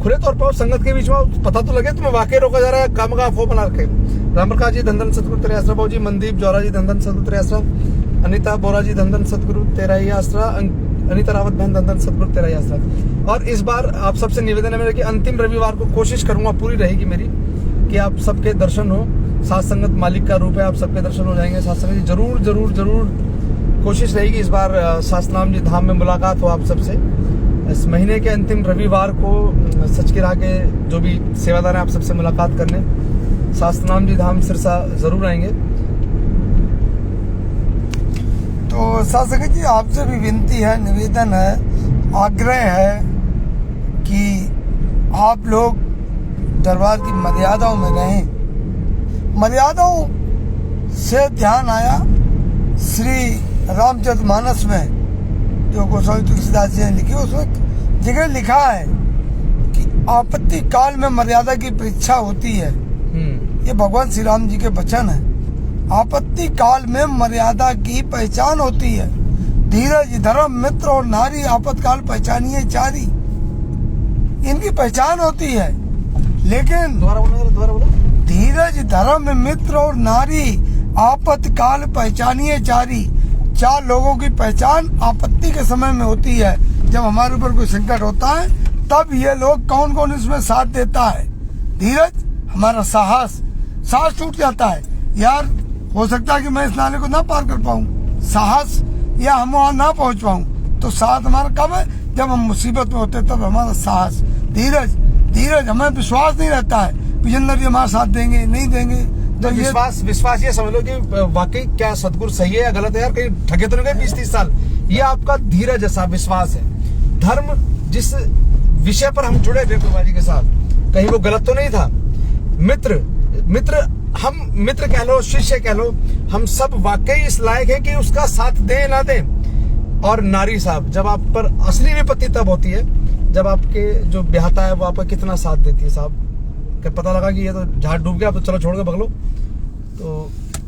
खुले तौर पर संगत के बीच में पता तो लगे तुम्हें वाकई रोका जा रहा है, काम का अफवाह बना रखे। राम प्रकाश जी धन सतगुरु तेरे आसरा, बाबू जी मनदीप जोरा जी धन सतगुरु तेरे आसरा, अनिता बोरा जी धन सतगुरु तेरा ही आसरा, अनिता रावत बहन धन सतगुरु तेरा ही आसरा। और इस बार आप सबसे निवेदन है मेरा कि अंतिम रविवार को कोशिश करूंगा, पूरी रहेगी मेरी, कि आप सबके दर्शन हो। साथ संगत मालिक का रूप है, आप सबके दर्शन हो जाएंगे। साथ संगत जरूर जरूर जरूर कोशिश रहेगी इस बार शास्त्रनाम जी धाम में मुलाकात हो आप सबसे। इस महीने के अंतिम रविवार को सच की राह के जो भी सेवादार हैं आप सबसे मुलाकात करने शास्त्रनाम जी धाम सिरसा जरूर आएंगे। तो शासक जी आपसे भी विनती है, निवेदन है, आग्रह है कि आप लोग दरबार की मर्यादाओं में रहें। मर्यादाओं से ध्यान आया श्री रामचरितमानस में जो गोस्वामी तुलसीदास जी ने लिखी, उसमें जगह लिखा है कि आपत्ति काल में मर्यादा की परीक्षा होती है। ये भगवान श्री राम जी के वचन है। आपत्ति काल में मर्यादा की पहचान होती है। धीरज धर्म मित्र और नारी आपातकाल पहचानिए चारी, इनकी पहचान होती है। लेकिन दोबारा बोलो। धीरज धर्म मित्र और नारी आपातकाल पहचानिए चारी। 4 लोगों की पहचान आपत्ति के समय में होती है। जब हमारे ऊपर कोई संकट होता है तब ये लोग कौन कौन इसमें साथ देता है? धीरज, हमारा साहस, सांस टूट जाता है यार, हो सकता है कि मैं इस नाले को ना पार कर पाऊं, साहस, या हम वहां ना पहुंच पाऊं। तो साथ हमारा कब है? जब हम मुसीबत में होते तब हमारा साहस। धीरज, धीरज, हमें विश्वास नहीं रहता है विजेंद्र जी हमारा साथ देंगे नहीं देंगे, तो विश्वास ये समझ लो कि वाकई क्या सदगुरु सही है या गलत है यार, कहीं ठगे तो नहीं गए 20-30 साल। ये आपका धीरज जैसा विश्वास है। धर्म जिस विषय पर हम जुड़े बेपरवाही के साथ, कहीं वो गलत तो नहीं था। मित्र हम मित्र कह लो, शिष्य कह लो, हम सब वाकई इस लायक है कि उसका साथ दे ना दे। और नारी साहब, जब आप पर असली विपत्ति तब होती है जब आपके जो ब्याहता है वो आपका कितना साथ देती है साहब। क्या पता लगा कि ये तो झाड़ डूब गया, तो चलो छोड़ के भगलो।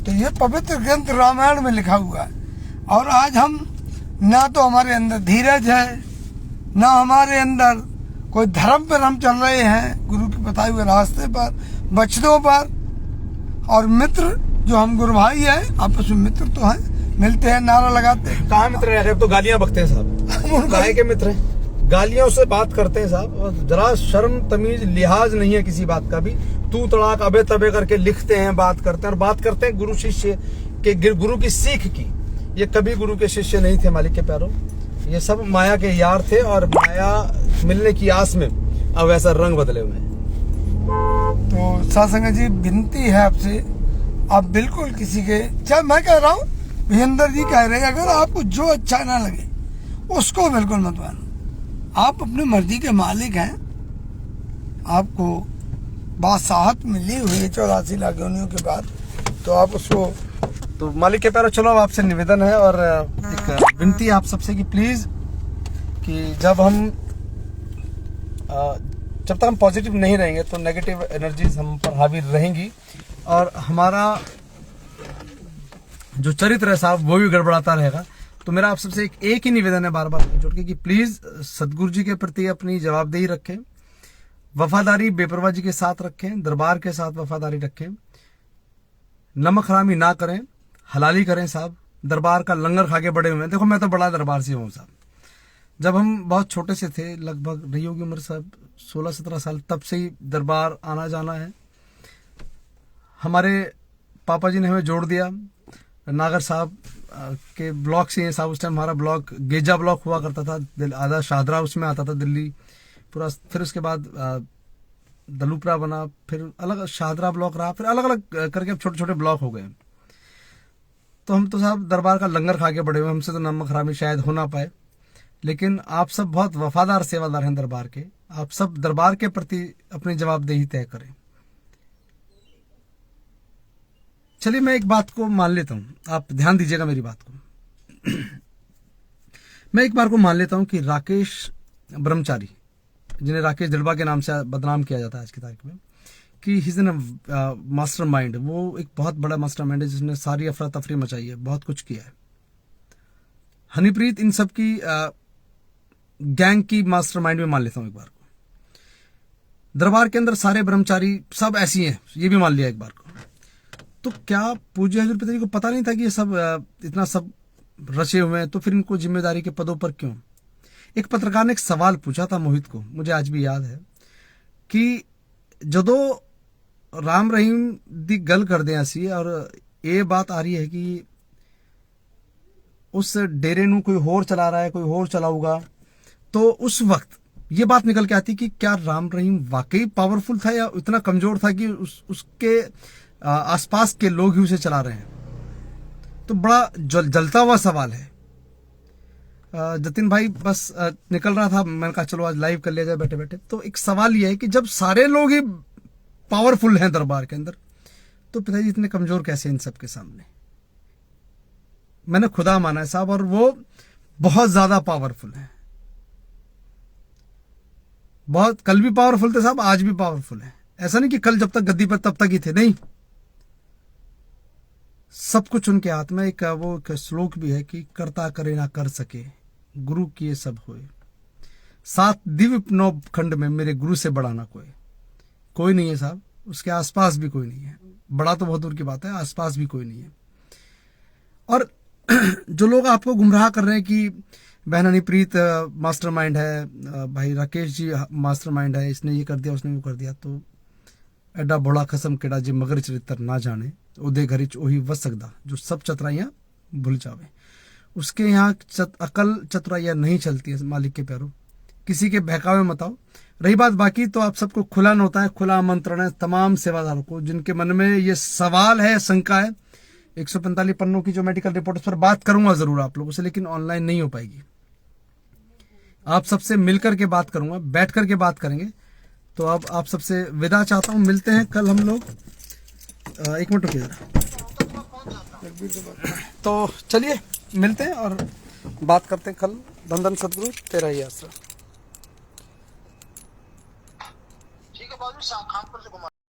तो ये पवित्र ग्रंथ रामायण में लिखा हुआ है। और आज हम ना तो हमारे अंदर धीरज है, ना हमारे अंदर कोई धर्म पर हम चल रहे हैं, गुरु के बताए हुए रास्ते पर, वचनों पर। और मित्र जो हम गुरु भाई है, आपस में मित्र तो है, मिलते हैं, नारा लगाते हैं। कहाँ मित्र है? अब तो गालियां बकते हैं साहब। काहे के मित्र हैं? गालियां उससे बात करते हैं साहब, और जरा शर्म तमीज लिहाज नहीं है किसी बात का भी। तू तड़ाक अबे तबे करके लिखते हैं, बात करते हैं, और बात करते हैं गुरु शिष्य के, गुरु की सीख की। ये कभी गुरु के शिष्य नहीं थे मालिक के प्यारों, ये सब माया के यार थे, और माया मिलने की आस में अब ऐसा रंग बदले हुए हैं। तो सासंग जी विनती है आपसे, आप बिल्कुल किसी के, चाहे मैं कह रहा हूँ, विजेंद्र जी कह रहे हैं, अगर आपको जो अच्छा ना लगे उसको बिल्कुल मत मानो। आप अपनी मर्जी के मालिक हैं, आपको बादशाहत मिली हुई है 84 लाख योनियों के बाद, तो आप उसको। तो मालिक के प्यारों, चलो अब आपसे निवेदन है और एक विनती आप सबसे कि प्लीज, कि जब तक हम पॉजिटिव नहीं रहेंगे तो नेगेटिव एनर्जीज हम पर हावी रहेंगी, और हमारा जो चरित्र है साहब वो भी गड़बड़ाता रहेगा। तो मेरा आप सबसे एक ही निवेदन है बार बार जुड़ के, कि प्लीज सदगुरु जी के प्रति अपनी जवाबदेही रखें, वफादारी बेपरवाह जी के साथ रखें, दरबार के साथ वफादारी रखें, नमक हरामी ना करें, हलाली करें साहब। दरबार का लंगर खा के बड़े हुए हैं। देखो मैं तो बड़ा दरबार से हूँ साहब। जब हम बहुत छोटे से थे, लगभग रही होगी उम्र साहब 16-17 साल, तब से ही दरबार आना जाना है। हमारे पापा जी ने हमें जोड़ दिया नागर साहब के ब्लॉक से। साहब उस टाइम हमारा ब्लॉक गेजा ब्लॉक हुआ करता था, आधा शाहदरा उसमें आता था दिल्ली पूरा। फिर उसके बाद दलूपरा बना, फिर अलग शाहदरा ब्लॉक रहा, फिर अलग अलग करके अब छोटे छोटे ब्लॉक हो गए। तो हम तो साहब दरबार का लंगर खा के बड़े हुए, हमसे तो नमक हरामी शायद हो ना पाए, लेकिन आप सब बहुत वफादार सेवादार हैं दरबार के। आप सब दरबार के प्रति अपनी जवाबदेही तय करें। चलिए मैं एक बात को मान लेता हूं, आप ध्यान दीजिएगा मेरी बात को। मैं एक बार को मान लेता हूं कि राकेश ब्रह्मचारी, जिन्हें राकेश दिड़बा के नाम से बदनाम किया जाता है आज की तारीख में, कि he is an master mind. वो एक बहुत बड़ा मास्टर माइंड है जिसने सारी अफरा तफरी मचाई है, बहुत कुछ किया है। हनीप्रीत इन सब की गैंग की मास्टर माइंड में मान लेता हूं एक बार को। दरबार के अंदर सारे ब्रह्मचारी सब ऐसी हैं, ये भी मान लिया एक बार को। तो क्या पूज्य हजूर पिताजी को पता नहीं था कि ये सब इतना सब रचे हुए हैं? तो फिर इनको जिम्मेदारी के पदों पर क्यों? एक पत्रकार ने एक सवाल पूछा था मोहित को, मुझे आज भी याद है, कि जदों राम रहीम दी गल करदे असी, और ये बात आ रही है कि उस डेरे नू कोई होर चला रहा है, कोई होर चलाऊगा, तो उस वक्त ये बात निकल के आती कि क्या राम रहीम वाकई पावरफुल था या इतना कमजोर था कि उसके आसपास के लोग ही उसे चला रहे हैं? तो बड़ा जलता हुआ सवाल है। जतिन भाई बस निकल रहा था, मैंने कहा चलो आज लाइव कर लिया जाए बैठे बैठे। तो एक सवाल यह है कि जब सारे लोग ही पावरफुल हैं दरबार के अंदर, तो पिताजी इतने कमजोर कैसे इन सब के सामने? मैंने खुदा माना है साहब, और वो बहुत ज्यादा पावरफुल है। बहुत कल भी पावरफुल थे साहब, आज भी पावरफुल है। ऐसा नहीं कि कल जब तक गद्दी पर तब तक ही थे, नहीं, सब कुछ उनके हाथ में। एक वो एक श्लोक भी है कि करता करे ना कर सके, गुरु किए सब होए, 7 दिव्य 9 खंड में मेरे गुरु से बड़ा ना कोई नहीं है साहब। उसके आसपास भी कोई नहीं है, बड़ा तो बहुत दूर की बात है, आसपास भी कोई नहीं है। और जो लोग आपको गुमराह कर रहे हैं कि बहन हनीप्रीत मास्टरमाइंड है, भाई राकेश जी मास्टरमाइंड है, इसने ये कर दिया उसने वो कर दिया, तो एडा बड़ा खसम केड़ा जे मगर चरित्र ना जाने ओदे घर ओही वस सकदा, जो सब चतुराइयां भूल जावे। उसके यहाँ अकल चतुराइयां नहीं चलती है मालिक के प्यारों। किसी के बहकावे मत आओ। रही बात बाकी, तो आप सबको खुला होता है, खुला आमंत्रण है तमाम सेवादारों को जिनके मन में ये सवाल है, शंका है। 145 पन्नों की जो मेडिकल रिपोर्ट, उस पर बात करूंगा जरूर आप लोगों से, लेकिन ऑनलाइन नहीं हो पाएगी। आप सबसे मिलकर के बात करूंगा, बैठ करके बात करेंगे। तो अब आप सबसे विदा चाहता हूं, मिलते हैं कल हम लोग। एक मिनट रुकिए जरा। तो चलिए मिलते हैं और बात करते हैं कल। धन धन सदगुरु, तेरा ही आसरा। ठीक है बाबू, खानपुर से घुमा